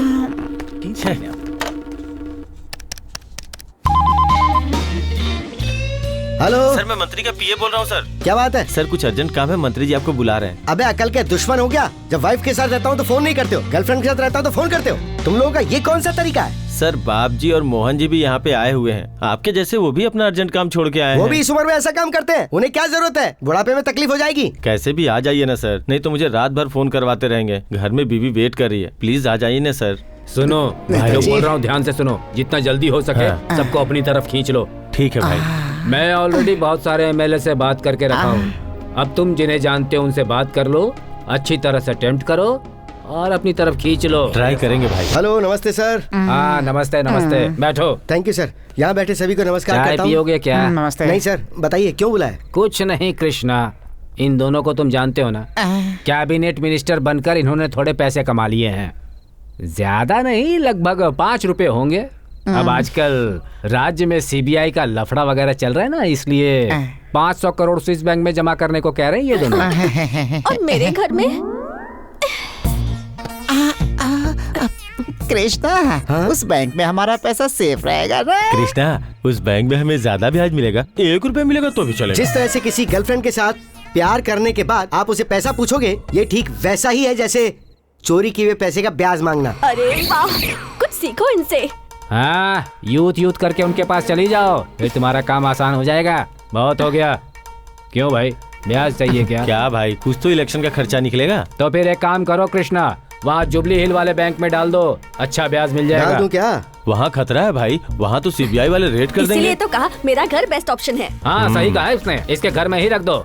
हेलो सर, मैं मंत्री का PA बोल रहा हूँ सर। क्या बात है? सर कुछ अर्जेंट काम है, मंत्री जी आपको बुला रहे हैं। अबे अकल के दुश्मन हो गया? जब वाइफ के साथ रहता हूँ तो फोन नहीं करते हो, गर्लफ्रेंड के साथ रहता हूँ तो फोन करते हो। तुम लोगों का ये कौन सा तरीका है? सर बाप जी और मोहन जी भी यहाँ पे आए हुए हैं, आपके जैसे वो भी अपना अर्जेंट काम छोड़ के आए वो हैं। भी इस उम्र में ऐसा काम करते हैं, उन्हें क्या जरूरत है? बुढ़ापे में तकलीफ हो जाएगी। कैसे भी आ जाइए ना सर, नहीं तो मुझे रात भर फोन करवाते रहेंगे। घर में बीवी वेट कर रही है, प्लीज आ जाइए ना सर। सुनो भाई, जो बोल रहा हूँ ध्यान से सुनो, जितना जल्दी हो सके सबको अपनी तरफ खींच लो। ठीक है भाई। मैं ऑलरेडी बहुत सारे एमएलए से बात करके रखा हूँ, अब तुम जिन्हें जानते हो उनसे बात कर लो, अच्छी तरह से अटेम्प्ट करो और अपनी तरफ खींच लो। ट्राई करेंगे भाई। हेलो, नमस्ते सर। हाँ नमस्ते नमस्ते, बैठो। Thank you sir. यहाँ बैठे सभी को नमस्कार चाय करता हूँ। पियोगे क्या? नमस्ते। नहीं सर, बताइए क्यों बुलाए? कुछ नहीं कृष्णा, इन दोनों को तुम जानते हो ना, कैबिनेट मिनिस्टर बनकर इन्होंने थोड़े पैसे कमा लिए हैं। ज्यादा नहीं, लगभग 5 रुपए होंगे। अब आजकल राज्य में सीबीआई का लफड़ा वगैरह चल रहा है ना, इसलिए 500 करोड़ स्विस बैंक में जमा करने को कह रहे हैं ये दोनों। और मेरे घर में कृष्णा, उस बैंक में हमारा पैसा सेफ रहेगा ना? कृष्णा, उस बैंक में हमें ज्यादा ब्याज मिलेगा, 1 रुपए मिलेगा तो भी चलेगा। जिस तरह से किसी गर्लफ्रेंड के साथ प्यार करने के बाद आप उसे पैसा पूछोगे, ये ठीक वैसा ही है जैसे चोरी किए हुए पैसे का ब्याज मांगना। अरे वाह, कुछ सीखो इनसे। हाँ, यूथ करके उनके पास चली जाओ, फिर तुम्हारा काम आसान हो जाएगा। बहुत हो गया। क्यों भाई, ब्याज चाहिए क्या? क्या भाई, कुछ तो इलेक्शन का खर्चा निकलेगा। तो फिर एक काम करो कृष्णा, वहाँ जुबली हिल वाले बैंक में डाल दो, अच्छा ब्याज मिल डाल जाएगा। दूं क्या? वहाँ खतरा है भाई, वहाँ तो सीबीआई वाले रेड कर इसीलिए देंगे। तो कहा मेरा घर बेस्ट ऑप्शन है। हाँ सही कहा है उसने, इसके घर में ही रख दो,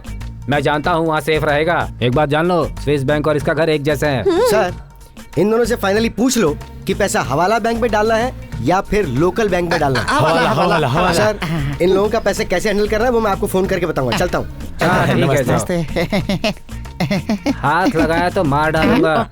मैं जानता हूँ वहाँ सेफ रहेगा। एक बात जान लो, स्विस बैंक और इसका घर एक जैसे हैं। सर, इन दोनों से फाइनली पूछ लो कि पैसा हवाला बैंक में डालना है या फिर लोकल बैंक में डालना है। हवाला। सर, इन लोगों का पैसे कैसे हैंडल करना है वो मैं आपको फोन करके बताऊंगा। चलता हूँ। हाँ, ठीक है, जाओ। हाथ लगाया तो मार डालूंगा।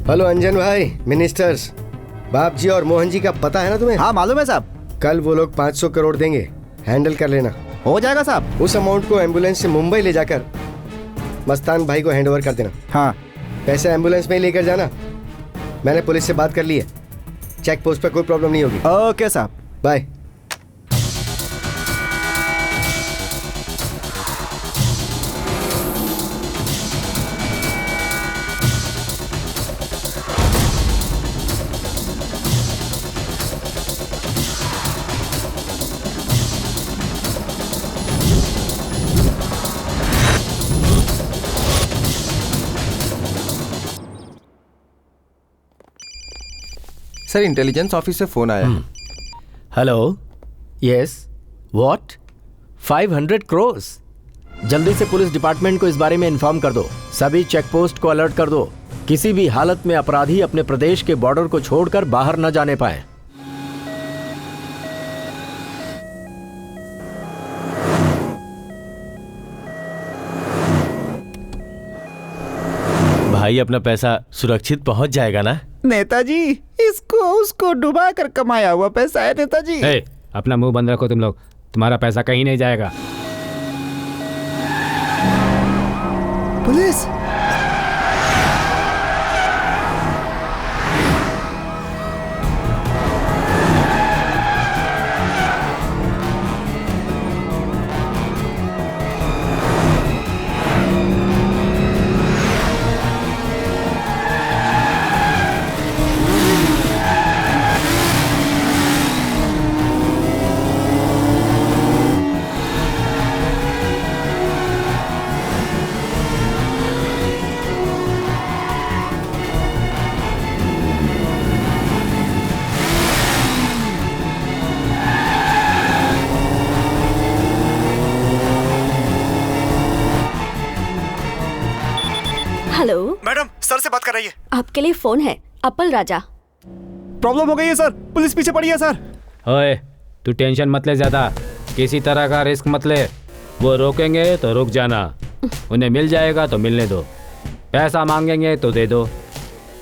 हेलो अंजन भाई, मिनिस्टर्स बाप जी और मोहन जी का पता है ना तुम्हें? हाँ मालूम है साहब। कल वो लोग 500 करोड़ देंगे, हैंडल कर लेना। हो जाएगा साहब। उस अमाउंट को एम्बुलेंस से मुंबई ले जाकर मस्तान भाई को हैंडओवर कर देना। हाँ, पैसे एम्बुलेंस में ही लेकर जाना। मैंने पुलिस से बात कर ली है, चेक पोस्ट पर कोई प्रॉब्लम नहीं होगी। ओके साहब, बाय। सर, इंटेलिजेंस ऑफिस से फोन आया है। Hello, yes, what? 500 करोड़? जल्दी से पुलिस डिपार्टमेंट को इस बारे में इन्फॉर्म कर दो। सभी चेक पोस्ट को अलर्ट कर दो। किसी भी हालत में अपराधी अपने प्रदेश के बॉर्डर को छोड़कर बाहर न जाने पाए। भाई, अपना पैसा सुरक्षित पहुँच जाएगा ना? नेताजी, इसको उसको डुबा कर कमाया हुआ पैसा है नेताजी। ए, अपना मुंह बंद रखो तुम लोग, तुम्हारा पैसा कहीं नहीं जाएगा। पुलिस! हेलो मैडम, सर से बात कर रही है। आपके लिए फोन है, अपल राजा। प्रॉब्लम हो गई है सर, पुलिस पीछे पड़ी है सर। ओए, तू टेंशन मत ले ज्यादा, किसी तरह का रिस्क मत ले। वो रोकेंगे तो रुक जाना, उन्हें मिल जाएगा तो मिलने दो। पैसा मांगेंगे तो दे दो।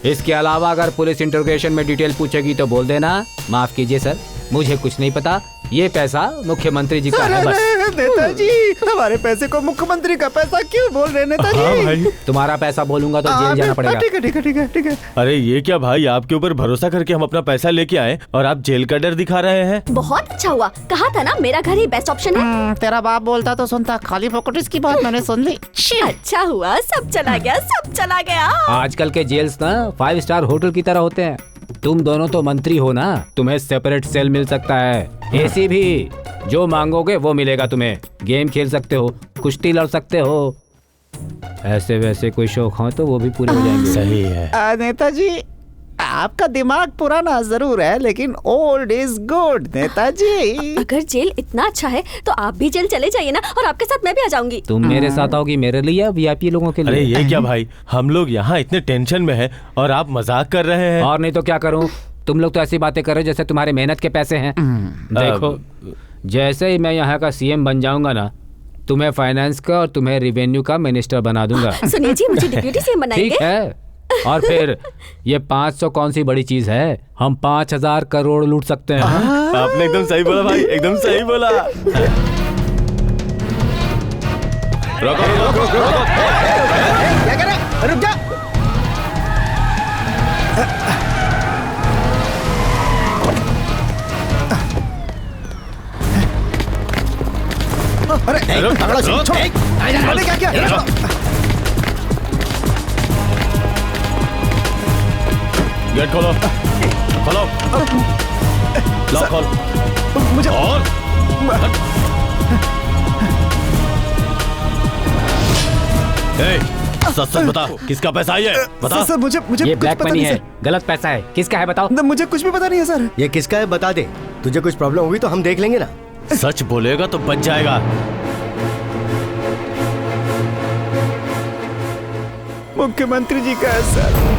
इसके अलावा अगर पुलिस इंटरोगेशन में डिटेल पूछेगी तो बोल देना, माफ कीजिए सर, मुझे कुछ नहीं पता, ये पैसा मुख्यमंत्री जी का है बस। नेताजी, हमारे पैसे को मुख्यमंत्री का पैसा क्यों बोल रहे नेताजी? हाँ भाई, तुम्हारा पैसा बोलूंगा तो जेल जाना पड़ेगा। ठीक है ठीक है ठीक है ठीक है। अरे ये क्या भाई, आपके ऊपर भरोसा करके हम अपना पैसा लेके आए और आप जेल का डर दिखा रहे हैं। बहुत अच्छा हुआ, कहा था ना मेरा घर ही बेस्ट ऑप्शन है। तेरा बाप बोलता तो सुनता, खाली फोकट इसकी बात मैंने सुन ली। अच्छा हुआ, सब चला गया, सब चला गया। आजकल के जेल्स ना 5 स्टार होटल की तरह होते हैं। तुम दोनों तो मंत्री हो ना, तुम्हें सेपरेट सेल मिल सकता है, एसी भी, जो मांगोगे वो मिलेगा तुम्हें। गेम खेल सकते हो, कुश्ती लड़ सकते हो, ऐसे वैसे कोई शौक हो तो वो भी पूरे हो जाएंगे। सही है नेताजी, आपका दिमाग पुराना जरूर है लेकिन ओल्ड इज गुड नेताजी। अगर जेल इतना अच्छा है तो आप भी जेल चले जाइए ना, और आपके साथ मैं भी आ जाऊंगी। तुम मेरे साथ आओगी मेरे लिए या वीआईपी लोगों के लिए? अरे ये क्या भाई, हम लोग यहाँ इतने टेंशन में हैं और आप मजाक कर रहे हैं। और नहीं तो क्या करूँ, तुम लोग तो ऐसी बातें कर रहे हो जैसे तुम्हारे मेहनत के पैसे हैं। देखो, जैसे ही मैं यहाँ का सीएम बन जाऊंगा ना, तुम्हें फाइनेंस का और तुम्हें रेवेन्यू का मिनिस्टर बना दूंगा। सुनिए जी, मुझे डिप्यूटी सीएम बनाएंगे। ठीक है, और फिर ये 500 कौन सी बड़ी चीज है, हम 5000 करोड़ लूट सकते हैं। आपने एकदम सही बोला भाई, एकदम सही बोला। रुक जा। अरे क्या गेट खोलो, खोलो, लॉक खोल। मुझे और सच सच बता, किसका पैसा है ये? बता। सर मुझे ये कुछ ब्लैक पता मनी नहीं है, सर। गलत पैसा है, किसका है बताओ? मुझे कुछ भी पता नहीं है सर। ये किसका है बता दे, तुझे कुछ प्रॉब्लम हुई तो हम देख लेंगे ना। सच बोलेगा तो बच जाएगा। मुख्यमंत्री जी का है सर।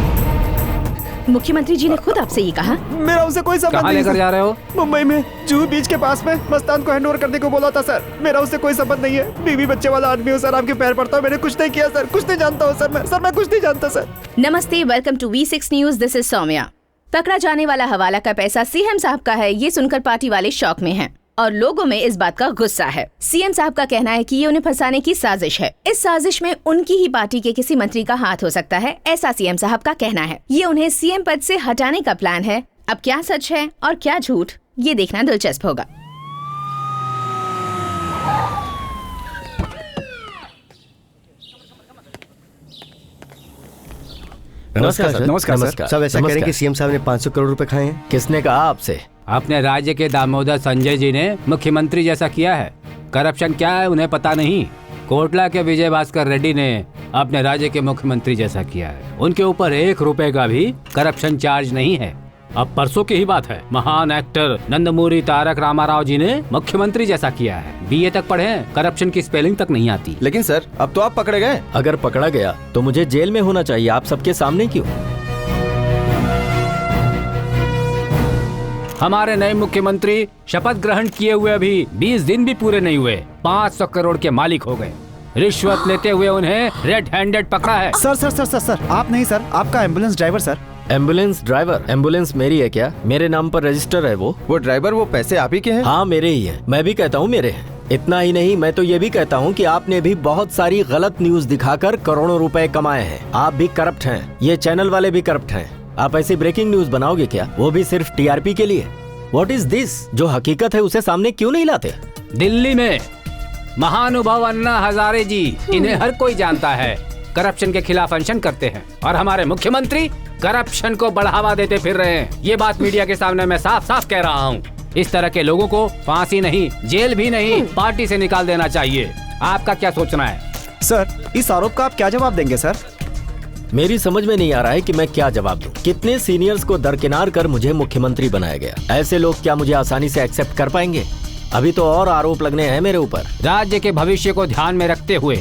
मुख्यमंत्री जी ने खुद आपसे ये कहा? मेरा उससे कोई संबंध कहाँ नहीं। लेकर जा रहे हो? मुंबई में जुहू बीच के पास में मस्तान को हैंड ओवर करने को बोला था सर। मेरा उससे कोई संबंध नहीं है, बीवी बच्चे वाला आदमी हूँ सर, आपके पैर पड़ता हूँ, मैंने कुछ नहीं किया सर, कुछ नहीं जानता हूँ सर, मैं कुछ नहीं जानता सर। नमस्ते, welcome to V6 news, this is Soumya. पकड़ा जाने वाला हवाला का पैसा सीएम साहब का है, ये सुनकर पार्टी वाले शॉक में हैं और लोगों में इस बात का गुस्सा है। सीएम साहब का कहना है कि ये उन्हें फंसाने की साजिश है। इस साजिश में उनकी ही पार्टी के किसी मंत्री का हाथ हो सकता है, ऐसा सीएम साहब का कहना है। ये उन्हें सीएम पद से हटाने का प्लान है। अब क्या सच है और क्या झूठ, ये देखना दिलचस्प होगा। नमस्कार सर। नमस्कार सर। सब ऐसा कह रहे हैं कि सीएम साहब ने 500 करोड़ रुपए खाए हैं। किसने कहा आपसे? अपने राज्य के दामोदर संजय जी ने मुख्यमंत्री जैसा किया है। करप्शन क्या है उन्हें पता नहीं। कोटला के विजय भास्कर रेड्डी ने अपने राज्य के मुख्यमंत्री जैसा किया है। उनके ऊपर 1 रुपए का भी करप्शन चार्ज नहीं है। अब परसों की ही बात है, महान एक्टर नंदमूरी तारक रामाराव जी ने मुख्यमंत्री जैसा किया है। BA तक पढ़े हैं, करप्शन की स्पेलिंग तक नहीं आती। लेकिन सर अब तो आप पकड़े गए। अगर पकड़ा गया तो मुझे जेल में होना चाहिए, आप सबके सामने क्यों? हमारे नए मुख्यमंत्री शपथ ग्रहण किए हुए अभी 20 दिन भी पूरे नहीं हुए, 500 करोड़ के मालिक हो गए। रिश्वत लेते हुए उन्हें रेड हैंडेड पकड़ा है। Sir sir sir sir sir आप नहीं सर, आपका ambulance driver sir. Ambulance driver? Ambulance मेरी है क्या? मेरे नाम पर रजिस्टर है वो ड्राइवर, वो पैसे आप ही के हैं? हाँ मेरे ही है, मैं भी कहता हूँ मेरे हैं। इतना ही नहीं, मैं तो ये भी कहता हूँ कि आपने भी बहुत सारी गलत न्यूज दिखाकर करोड़ों रुपए कमाए हैं। आप भी करप्ट हैं, ये चैनल वाले भी करप्ट हैं। आप ऐसी ब्रेकिंग न्यूज बनाओगे क्या, वो भी सिर्फ TRP के लिए? What is this? जो हकीकत है उसे सामने क्यों नहीं लाते? दिल्ली में महानुभाव अन्ना हजारे जी, इन्हें हर कोई जानता है, करप्शन के खिलाफ अनशन करते हैं और हमारे मुख्यमंत्री करप्शन को बढ़ावा देते फिर रहे हैं। ये बात मीडिया के सामने मैं साफ साफ कह रहा हूँ। इस तरह के लोगों को फांसी नहीं, जेल भी नहीं, पार्टी से निकाल देना चाहिए। आपका क्या सोचना है? सर इस आरोप का आप क्या जवाब देंगे सर? मेरी समझ में नहीं आ रहा है कि मैं क्या जवाब दूं। कितने सीनियर्स को दरकिनार कर मुझे मुख्यमंत्री बनाया गया। ऐसे लोग क्या मुझे आसानी से एक्सेप्ट कर पाएंगे? अभी तो और आरोप लगने हैं मेरे ऊपर। राज्य के भविष्य को ध्यान में रखते हुए,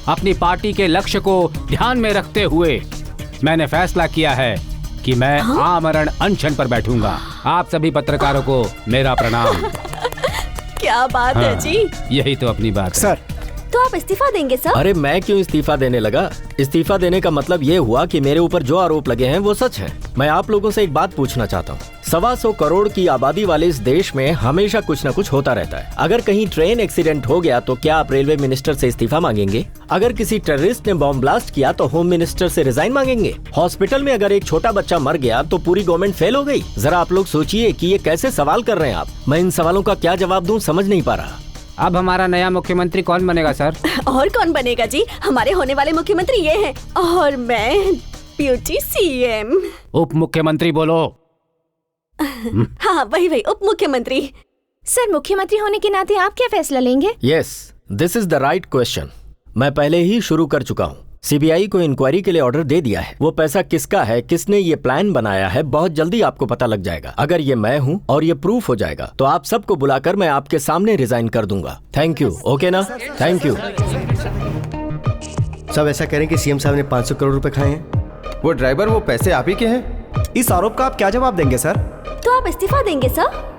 अपनी पार्टी के लक्ष्य को ध्यान में रखते हुए मैंने फैसला किया है कि मैं आमरण अनशन पर बैठूंगा। आप सभी पत्रकारों को मेरा प्रणाम। क्या बात है जी। यही तो अपनी बात है। सर तो आप इस्तीफा देंगे सर? अरे मैं क्यों इस्तीफा देने लगा? इस्तीफा देने का मतलब ये हुआ कि मेरे ऊपर जो आरोप लगे हैं वो सच है। मैं आप लोगों से एक बात पूछना चाहता हूँ। 125 करोड़ की आबादी वाले इस देश में हमेशा कुछ न कुछ होता रहता है। अगर कहीं ट्रेन एक्सीडेंट हो गया तो क्या आप रेलवे मिनिस्टर से इस्तीफा मांगेंगे? अगर किसी टेररिस्ट ने बॉम्ब ब्लास्ट किया तो होम मिनिस्टर से रिजाइन मांगेंगे? हॉस्पिटल में अगर एक छोटा बच्चा मर गया तो पूरी गवर्नमेंट फेल हो गई? जरा आप लोग सोचिए कि ये कैसे सवाल कर रहे हैं आप। मैं इन सवालों का क्या जवाब दूं समझ नहीं पा रहा। अब हमारा नया मुख्यमंत्री कौन बनेगा सर? और कौन बनेगा जी, हमारे होने वाले मुख्यमंत्री ये हैं और मैं ब्यूटी सीएम। उप मुख्यमंत्री बोलो। हाँ वही उप मुख्यमंत्री। सर मुख्यमंत्री होने के नाते आप क्या फैसला लेंगे? Yes, this is the right question. मैं पहले ही शुरू कर चुका हूँ। सीबीआई को इंक्वायरी के लिए ऑर्डर दे दिया है। वो पैसा किसका है, किसने ये प्लान बनाया है, बहुत जल्दी आपको पता लग जाएगा। अगर ये मैं हूँ और ये प्रूफ हो जाएगा तो आप सबको बुलाकर मैं आपके सामने रिजाइन कर दूंगा। Thank you. ओके ना? Thank you. सब ऐसा करें कि सीएम साहब ने 500 करोड़ रुपए खाए हैं। वो ड्राइवर, वो पैसे आप ही के हैं। इस आरोप का आप क्या जवाब देंगे सर? तो आप इस्तीफा देंगे सर?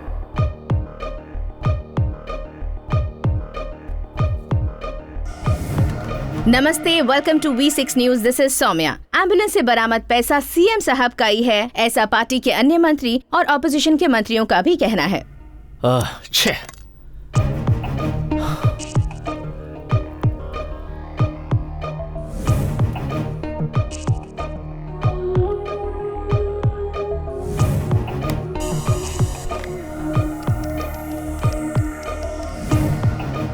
नमस्ते, welcome to V6 news. This is Soumya. Ambulance से बरामद पैसा सीएम साहब का ही है, ऐसा पार्टी के अन्य मंत्री और ऑपोजिशन के मंत्रियों का भी कहना है।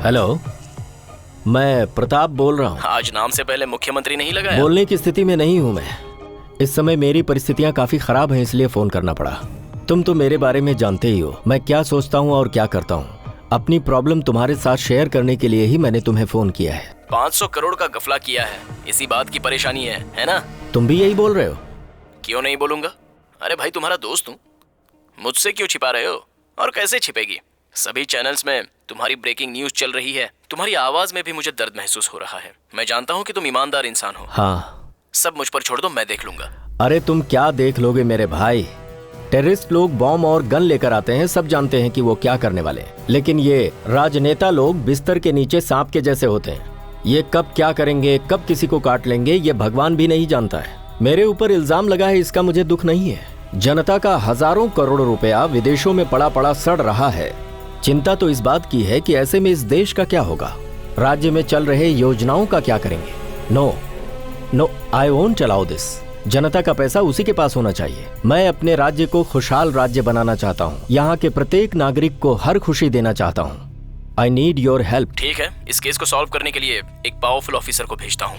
हेलो, मैं प्रताप बोल रहा हूँ। आज नाम से पहले मुख्यमंत्री नहीं लगाया? बोलने की स्थिति में नहीं हूँ मैं। इस समय मेरी परिस्थितियाँ काफी खराब हैं, इसलिए फोन करना पड़ा। तुम तो मेरे बारे में जानते ही हो, मैं क्या सोचता हूँ और क्या करता हूँ। अपनी प्रॉब्लम तुम्हारे साथ शेयर करने के लिए ही मैंने तुम्हें फोन किया है। 500 करोड़ का गफला किया है, इसी बात की परेशानी है ना? तुम भी यही बोल रहे हो? क्यों नहीं बोलूंगा? अरे भाई तुम्हारा दोस्त हूँ, मुझसे क्यों छिपा रहे हो? और कैसे छिपेगी? सभी चैनल्स में तुम्हारी ब्रेकिंग न्यूज चल रही है। तुम्हारी आवाज में भी मुझे दर्द महसूस हो रहा है। मैं जानता हूँ कि तुम ईमानदार इंसान हो। हाँ, सब मुझ पर छोड़ दो, मैं देख लूंगा। अरे तुम क्या देख लोगे मेरे भाई? टेररिस्ट लोग बॉम्ब और गन लेकर आते हैं, सब जानते हैं कि वो क्या करने वाले हैं। लेकिन ये राजनेता लोग बिस्तर के नीचे सांप के जैसे होते हैं। ये कब क्या करेंगे, कब किसी को काट लेंगे, ये भगवान भी नहीं जानता है। मेरे ऊपर इल्जाम लगा है, इसका मुझे दुख नहीं है। जनता का हजारों करोड़ रुपया विदेशों में पड़ा पड़ा सड़ रहा है। चिंता तो इस बात की है कि ऐसे में इस देश का क्या होगा, राज्य में चल रहे योजनाओं का क्या करेंगे। No, I won't allow this. जनता का पैसा उसी के पास होना चाहिए। मैं अपने राज्य को खुशहाल राज्य बनाना चाहता हूँ। यहाँ के प्रत्येक नागरिक को हर खुशी देना चाहता हूँ। I need your help. ठीक है, इस केस को सॉल्व करने के लिए एक पावरफुल ऑफिसर को भेजता हूँ।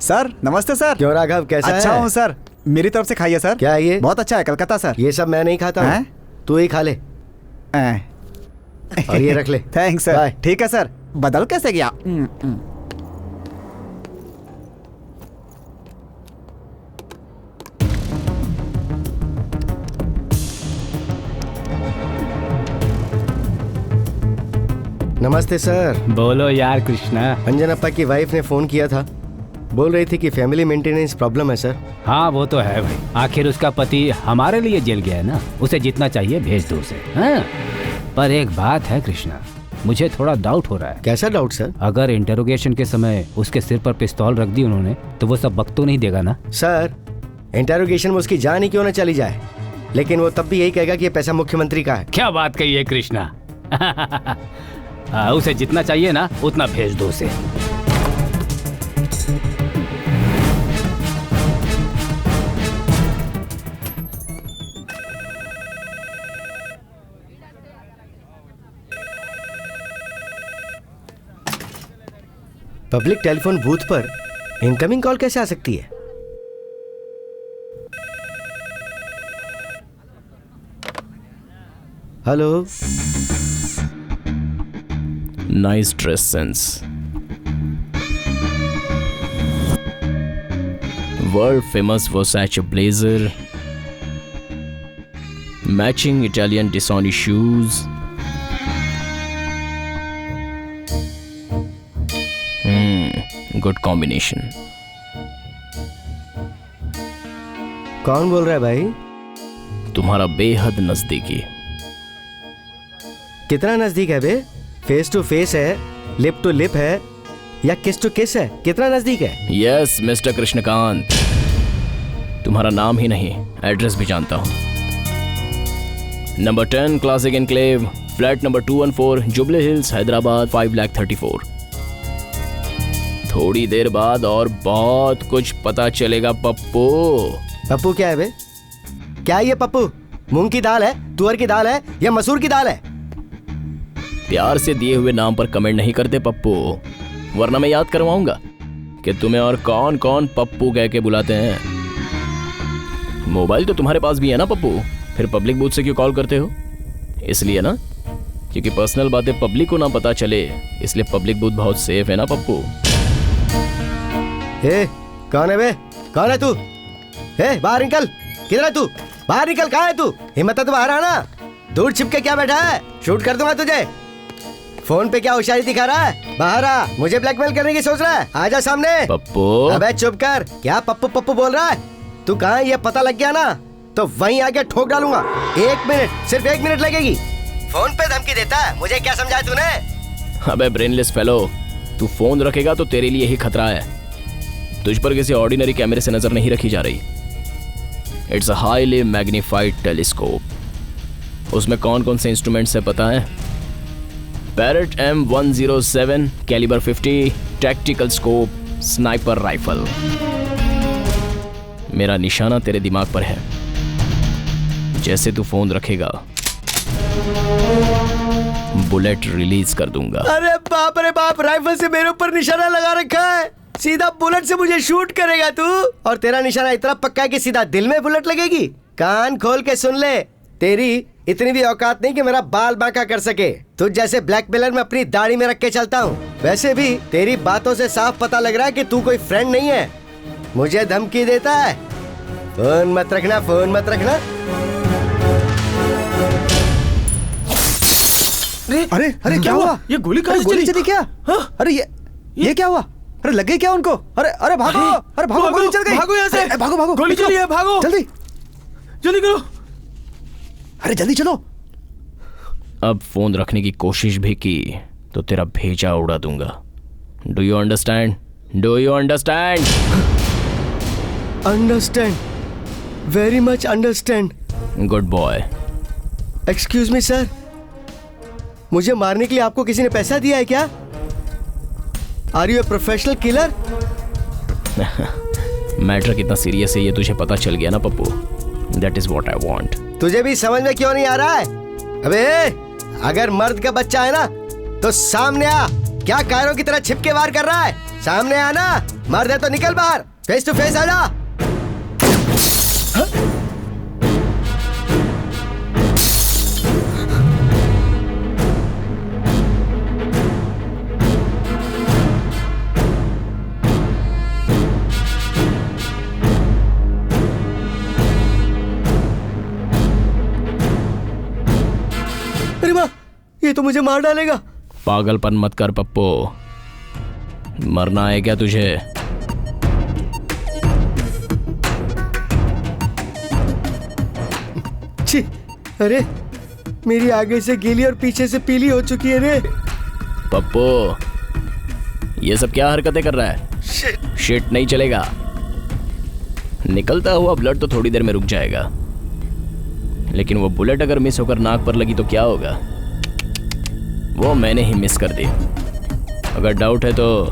सर नमस्ते सर। क्यों राघव, कैसा है? अच्छा हूँ सर, मेरी तरफ से खाइए सर। क्या है ये? बहुत अच्छा है, कलकत्ता सर। ये सब मैं नहीं खाता हूँ, तू ही खा ले। और ये रख ले। Thanks sir. ठीक है सर। बदल कैसे गया? नमस्ते सर। बोलो यार कृष्णा। अंजनप्पा की वाइफ ने फोन किया था, बोल रही थी कि फैमिली मेंटेनेंस प्रॉब्लम है सर। हाँ वो तो है भाई, आखिर उसका पति हमारे लिए जेल गया है ना, उसे जितना चाहिए भेज दो उसे। हाँ? पर एक बात है कृष्णा, मुझे थोड़ा डाउट हो रहा है। कैसा डाउट सर? अगर इंटरोगेशन के समय उसके सिर पर पिस्तौल रख दी उन्होंने तो वो सब वक्त तो नहीं देगा ना? सर इंटरोगेशन में उसकी जान ही क्यों न चली जाए, लेकिन वो तब भी यही कहेगा कि ये पैसा मुख्यमंत्री का है। क्या बात कही है कृष्णा। उसे जितना चाहिए ना उतना भेज दो उसे। पब्लिक टेलीफोन बूथ पर इनकमिंग कॉल कैसे आ सकती है? Hello. Nice dress sense, world famous Versace blazer, matching Italian designer shoes, good combination. कौन बोल रहा है भाई? तुम्हारा बेहद नजदीकी। कितना नजदीक है बे? फेस टू फेस है, लिप टू लिप है, या किस टू किस है? कितना नजदीक है? यस मिस्टर कृष्णकांत, तुम्हारा नाम ही नहीं एड्रेस भी जानता हूं। Number 10 classic enclave, flat number 214, jubilee hills, Hyderabad 5,34,000। थोड़ी देर बाद और बहुत कुछ पता चलेगा पप्पू। पप्पू क्या है बे? क्या है ये पप्पू? मूंग की दाल है, तुअर की दाल है, या मसूर की दाल है? प्यार से दिए हुए नाम पर कमेंट नहीं करते पप्पू, वरना मैं याद करवाऊंगा कि तुम्हें और कौन कौन पप्पू कह के बुलाते हैं। मोबाइल तो तुम्हारे पास भी है ना पप्पू, फिर पब्लिक बूथ से क्यों कॉल करते हो? इसलिए ना, क्योंकि पर्सनल बातें पब्लिक को ना पता चले, इसलिए पब्लिक बूथ बहुत सेफ है ना पप्पू। ए, कौन है बे? कौन है तू? ए, बाहर निकल। किधर है तू? बाहर निकल। कहाँ है तू? हिम्मत है तो बाहर आना। दूर छिपके क्या बैठा है? शूट कर दूंगा तुझे। फोन पे क्या होशियारी दिखा रहा है? बाहर आ। मुझे ब्लैकमेल करने की सोच रहा है? आजा सामने। पप्पू। अबे चुप कर। क्या पप्पू पप्पू बोल रहा है? तू कहाँ है ये पता लग गया ना तो वहीं आके ठोक डालूंगा। 1 मिनट, सिर्फ 1 मिनट लगेगी। फोन पे धमकी देता है? मुझे क्या समझाया तूने? अबे ब्रेनलेस फेलो, तू फोन रखेगा तो तेरे लिए ही खतरा है। तुझ पर किसी ऑर्डिनरी कैमरे से नजर नहीं रखी जा रही। It's a highly magnified telescope. उसमें कौन कौन से इंस्ट्रूमेंट्स है पता है? Barrett M107 calibre 50 tactical scope sniper rifle. मेरा निशाना तेरे दिमाग पर है। जैसे तू फोन रखेगा बुलेट रिलीज कर दूंगा। अरे बाप रे बाप, राइफल से मेरे ऊपर निशाना लगा रखा है। सीधा बुलेट से मुझे शूट करेगा तू? और तेरा निशाना इतना पक्का है कि सीधा दिल में बुलेट लगेगी? कान खोल के सुन ले, तेरी इतनी भी औकात नहीं कि मेरा बाल बांका कर सके। तुझ जैसे ब्लैकमेलर में अपनी दाढ़ी में रख के चलता हूँ। वैसे भी तेरी बातों से साफ पता लग रहा है कि तू कोई फ्रेंड नहीं है, मुझे धमकी देता है। फोन मत रखना, फोन मत रखना। अरे अरे क्या हुआ? ये गोली कहाँ से गोली चली? चली क्या? अरे ये क्या हुआ? अरे लग गई क्या उनको? अरे अरे भागो, अरे भागो, गोली चल गई। भागो यहाँ से। भागो भागो, गोली चली है, भागो जल्दी जल्दी करो। अरे जल्दी चलो। अब फोन रखने की कोशिश भी की तो तेरा भेजा उड़ा दूंगा। Do you understand? Do you understand? Understand, very much understand. Good boy. Excuse me sir, मुझे मारने के लिए आपको किसी ने पैसा दिया है क्या? Are you a professional killer? Matter कितना सीरियस है ये तुझे पता चल गया ना Pappu. That is what I want. तुझे भी समझ में क्यों नहीं आ रहा है? अबे अगर मर्द का बच्चा है ना तो सामने आ। क्या कायरों की तरह छिपके वार कर रहा है? सामने आना, मार दे तो निकल बाहर, फेस टू फेस आ जा। अरे वाह, ये तो मुझे मार डालेगा। पागलपन मत कर पप्पू, मरना है क्या तुझे? छी, अरे मेरी आगे से गीली और पीछे से पीली हो चुकी है रे। पप्पू ये सब क्या हरकतें कर रहा है? शिट नहीं चलेगा। निकलता हुआ ब्लड तो थोड़ी देर में रुक जाएगा, लेकिन वो बुलेट अगर मिस होकर नाक पर लगी तो क्या होगा? वो मैंने ही मिस कर दी। अगर डाउट है तो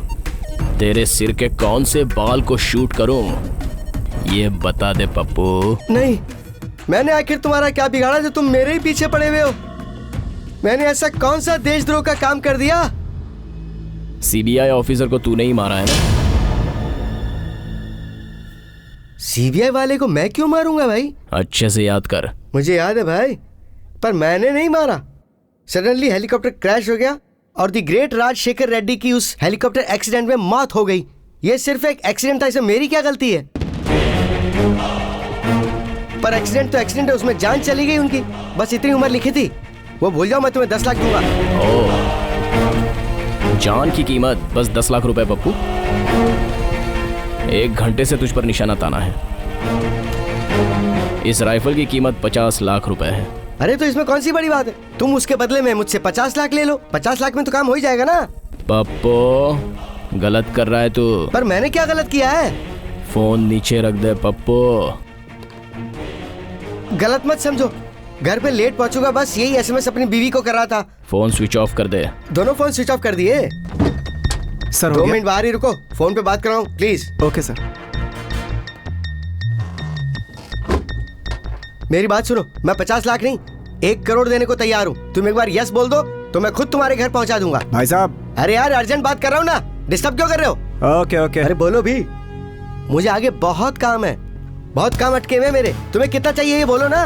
तेरे सिर के कौन से बाल को शूट करूं, ये बता दे पप्पू। नहीं, मैंने आखिर तुम्हारा क्या बिगाड़ा जो तुम मेरे ही पीछे पड़े हुए हो? मैंने ऐसा कौन सा देशद्रोह का काम कर दिया? सीबीआई ऑफिसर को तूने ही मारा है ना? सीबीआई वाले को मैं क्यों मारूंगा भाई? अच्छे से याद कर। मुझे याद है भाई, पर मैंने नहीं मारा। सडनली हेलीकॉप्टर क्रैश हो गया और द ग्रेट राजशेखर रेड्डी की उस हेलीकॉप्टर एक्सीडेंट में मौत हो गई। ये सिर्फ एक एक्सीडेंट था, इसमें मेरी क्या गलती है? पर एक्सीडेंट तो एक्सीडेंट है, उसमें जान चली गई उनकी। बस इतनी उम्र लिखी थी, वो भूल जाओ, मैं तुम्हें 10 लाख दूंगा। जान की कीमत बस 10 लाख रुपए पप्पू? 1 घंटे से तुझ पर निशाना ताना है। इस राइफल की कीमत 50 लाख रुपए है। अरे तो इसमें कौन सी बड़ी बात है? तुम उसके बदले में मुझसे 50 लाख ले लो। 50 लाख में तो काम हो ही जाएगा ना। पप्पू गलत कर रहा है तू। पर मैंने क्या गलत किया है? फोन नीचे रख दे पप्पू। गलत मत समझो, घर पे लेट पहुंचूंगा, बस यही एसएमएस अपनी बीवी को कर रहा था। फोन स्विच ऑफ कर दे। दोनों फोन स्विच ऑफ कर दिए सर। 2 मिनट बाहर ही रुको, फोन पे बात कर रहा हूँ प्लीज। Okay sir. मेरी बात सुनो, मैं 50 लाख नहीं 1 करोड़ देने को तैयार हूँ। तुम एक बार यस बोल दो तो मैं खुद तुम्हारे घर पहुँचा दूंगा। भाई साहब। अरे यार अर्जेंट बात कर रहा हूँ ना, डिस्टर्ब क्यों कर रहे हो? Okay okay. अरे बोलो भी, मुझे आगे बहुत काम है, बहुत काम अटके हुए मेरे। तुम्हें कितना चाहिए ये बोलो ना।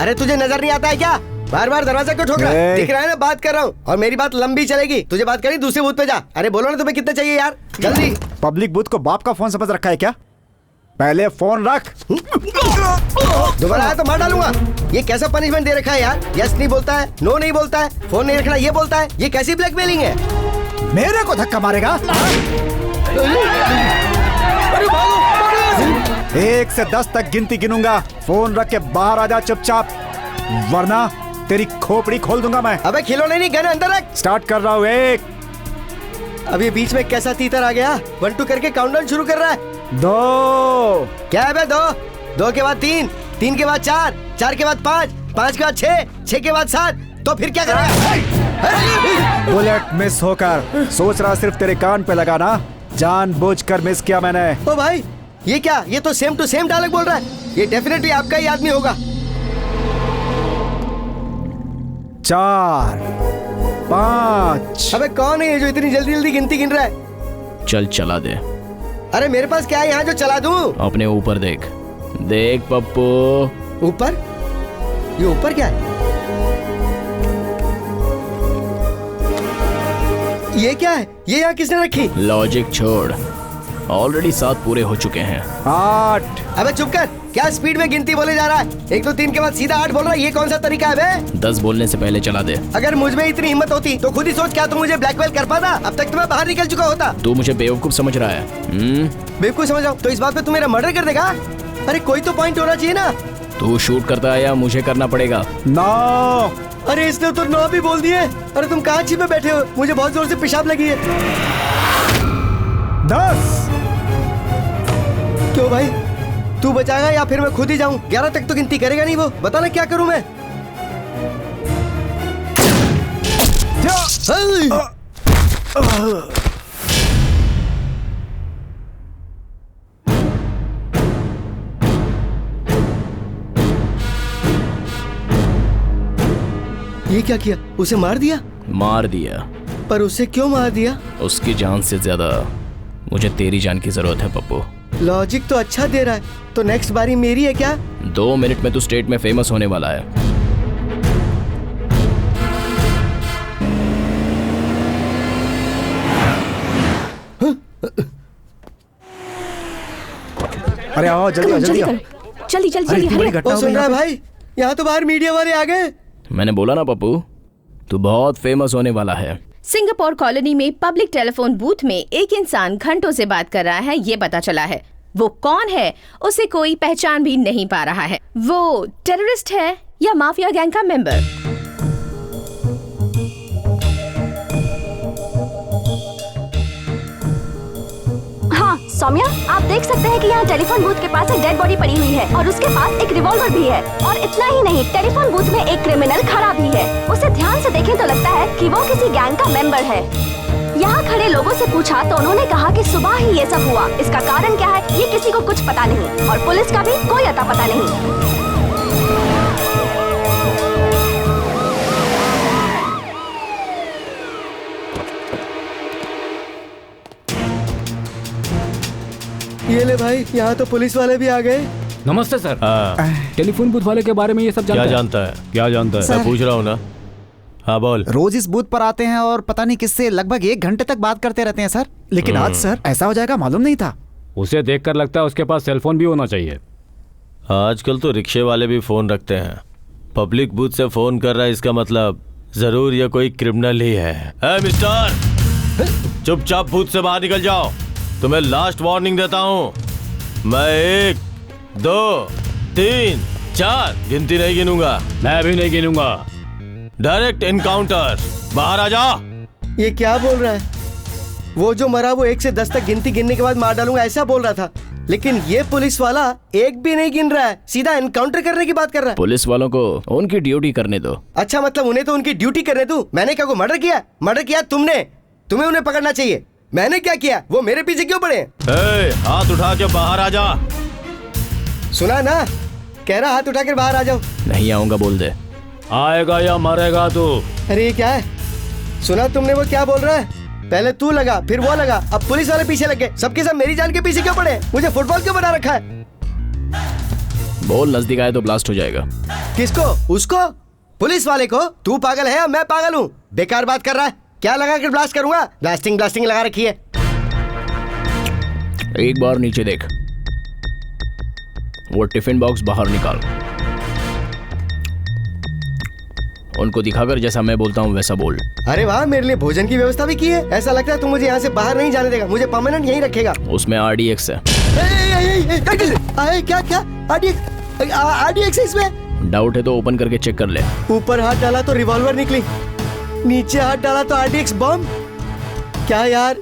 अरे तुझे नजर नहीं आता है क्या? बार बार दरवाजा क्यों ठोक रहा है? दिख रहा है ना बात कर रहा हूँ, और मेरी बात लंबी चलेगी। तुझे बात करनी दूसरे बूथ पे जा। अरे बोलो ना तुम्हें कितना चाहिए यार, जल्दी। पब्लिक बूथ को बाप का फोन समझ रखा है क्या? पहले फोन रख। दोबारा आया तो मार डालूंगा। ये कैसा पनिशमेंट दे रखा है यार? यस नहीं बोलता है, नो नहीं बोलता है, फोन नहीं रखना ये बोलता है। ये कैसी ब्लैकमेलिंग है? मेरे को धक्का मारेगा? 1 से 10 तक गिनती गिनूंगा। फोन रख के बाहर आ जा चुपचाप, वरना तेरी खोपड़ी खोल दूंगा मैं। अबे खिलौने नहीं, गन अंदर रख। स्टार्ट कर रहा हूँ। 1। अभी बीच में कैसा तीतर आ गया? 1 2 करके काउंटडाउन शुरू कर रहा है। 2। क्या है बे? 2 के बाद 3, 3 के बाद 4, 4 के बाद 5, 5 के बाद 6, 6 के बाद 7, तो फिर क्या करेगा? बुलेट मिस होकर सोच रहा सिर्फ तेरे कान पे लगा ना, जानबूझकर मिस किया मैंने। ओ भाई ये क्या? ये तो सेम टू सेम डायलॉग बोल रहा है। ये डेफिनेटली आपका ही आदमी होगा। 4, 5। अबे कौन है ये जो इतनी जल्दी जल्दी गिनती गिन रहा है? चल चला दे। अरे मेरे पास क्या है यहाँ जो चला दूं? अपने ऊपर देख। देख पप्पू। ऊपर? ये ऊपर क्या है? ये क्या है? ये यहाँ किसने रखी? लॉजिक छोड़, ऑलरेडी 7 पूरे हो चुके हैं। 8। अबे चुप कर, क्या स्पीड में गिनती बोले जा रहा है? 1 2 3 के बाद सीधा 8 बोल रहा है। ये कौन सा तरीका है बे? 10 बोलने से पहले चला दे। अगर मुझ में इतनी हिम्मत होती तो खुद ही सोच, क्या तुम मुझे ब्लैकमेल कर पाता? अब तक तो मैं बाहर निकल चुका होता। तू मुझे बेवकूफ समझ रहा है? बेवकूफ समझ रहा हूँ तो इस बात पे तू मेरा मर्डर कर देगा? अरे कोई तो पॉइंट होना चाहिए ना। तू शूट करता है या मुझे करना पड़ेगा? 9। अरे इसने तो 9 भी बोल दिए। अरे तुम कहाँ छिपे बैठे हो? मुझे बहुत जोर से पेशाब लगी है। 10। क्यों भाई, तू बचाएगा या फिर मैं खुद ही जाऊं? 11 तक तो गिनती करेगा नहीं वो। बता ना क्या करूं मैं? ये क्या किया? उसे मार दिया? मार दिया। पर उसे क्यों मार दिया? उसकी जान से ज्यादा मुझे तेरी जान की जरूरत है पप्पू। लॉजिक तो अच्छा दे रहा है, तो नेक्स्ट बारी मेरी है क्या? 2 मिनट में तू स्टेट में फेमस होने वाला है। अरे आओ जल्दी आओ, जल्दी आओ। जल्दी जल्दी अरे जल्दी इतनी बड़ी हरी। घटना हो सुन गई रहा है यहाँ पे। भाई, यहाँ तो बाहर मीडिया वाले आ गए। मैंने बोला ना पप्पू, तू बहुत फेमस होने वाला है। सिंगापुर कॉलोनी में पब्लिक टेलीफोन बूथ में एक इंसान घंटों से बात कर रहा है, ये पता चला है। वो कौन है उसे कोई पहचान भी नहीं पा रहा है। वो टेररिस्ट है या माफिया गैंग का मेंबर? हाँ सौम्या, आप देख सकते हैं कि यहाँ टेलीफोन बूथ के पास एक डेड बॉडी पड़ी हुई है और उसके पास एक रिवॉल्वर भी है। और इतना ही नहीं, टेलीफोन बूथ में एक क्रिमिनल खड़ा भी है। उसे ध्यान से देखें तो लगता है कि वो किसी गैंग का मेंबर है। यहाँ खड़े लोगों से पूछा तो उन्होंने कहा कि सुबह ही ये सब हुआ। इसका कारण क्या है ये किसी को कुछ पता नहीं और पुलिस का भी कोई अता पता नहीं। ये ले भाई, यहाँ तो पुलिस वाले भी आ गए। नमस्ते सर। हाँ, टेलीफोन बूथ वाले के बारे में ये सब क्या जानता है? क्या जानता है? मैं पूछ रहा हूँ ना। हाँ बोल। रोज इस बूथ पर आते हैं और पता नहीं किससे लगभग 1 घंटे तक बात करते रहते हैं सर। लेकिन आज सर ऐसा हो जाएगा मालूम नहीं था। उसे देखकर लगता है उसके पास सेलफोन भी होना चाहिए। आजकल तो रिक्शे वाले भी फोन रखते हैं। पब्लिक बूथ से फोन कर रहा है, इसका मतलब जरूर ये कोई क्रिमिनल ही है। मिस्टर, चुपचाप बूथ से बाहर निकल जाओ। तुम्हें लास्ट वार्निंग देता हूँ। मैं 1, 2, 3, 4 गिनती नहीं गिनूंगा। मैं भी नहीं गिनूंगा। Direct encounter. बाहर आ जा। ये क्या बोल रहा है? वो जो मरा वो 1 से 10 तक गिनती गिनने के बाद मार डालूंगा ऐसा बोल रहा था, लेकिन ये पुलिस वाला 1 भी नहीं गिन रहा है, सीधा एनकाउंटर करने की बात कर रहा है। पुलिस वालों को उनकी ड्यूटी करने दो। अच्छा, मतलब उन्हें तो उनकी ड्यूटी करने दूं? मैंने क्या को मर्डर किया? मर्डर किया तुमने, तुम्हें उन्हें पकड़ना चाहिए। मैंने क्या किया? वो मेरे पीछे क्यों पड़े? हाथ उठा के बाहर आ जा। सुना ना, कह रहा हाथ उठा कर बाहर आ जाओ। नहीं आऊंगा बोल दे। आएगा या मरेगा तू। अरे ये क्या है? सुना तुमने वो क्या बोल रहा है? पहले तू लगा, फिर वो लगा, अब पुलिस वाले पीछे लग गए। सबके सब मेरी जान के पीछे क्यों पड़े? मुझे फुटबॉल क्यों बना रखा है? बोल, नजदीक आए तो ब्लास्ट हो जाएगा। किसको? उसको? पुलिस वाले को? तू पागल है या मैं पागल हूँ? बेकार बात कर रहा है। क्या लगा कर ब्लास्ट करूंगा? ब्लास्टिंग ब्लास्टिंग लगा रखी है। एक बार नीचे देख, वो टिफिन बॉक्स बाहर निकाल। उनको दिखाकर जैसा मैं बोलता हूँ वैसा बोल। अरे वाह, मेरे लिए भोजन की व्यवस्था भी की है। ऐसा लगता है तू मुझे यहाँ से बाहर नहीं जाने देगा, मुझे परमानेंट यहीं रखेगा। उसमें RDX है। क्या क्या RDX है इसमें? डाउट है तो ओपन करके चेक कर ले। ऊपर हाथ डाला तो रिवॉल्वर निकली, नीचे हाथ डाला तो RDX बम। क्या यार,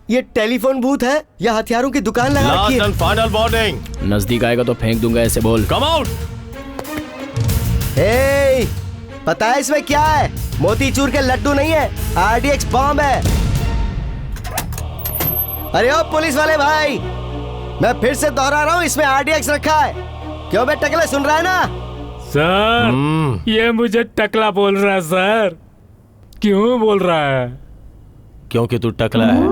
ये टेलीफोन बूथ है या हथियारों की दुकान लगा रखी है? Last and final warning. नजदीक आएगा तो फेंक दूंगा, ऐसे बोल। Come out. पता है इसमें क्या है? मोतीचूर के लड्डू नहीं है, RDX बम है। अरे ओ पुलिस वाले भाई, मैं फिर से दोहरा रहा हूँ, इसमें RDX रखा है। क्यों बे टकले, सुन रहा है ना? सर, ये मुझे टकला बोल रहा है सर। क्यों बोल रहा है? क्योंकि तू टकला है।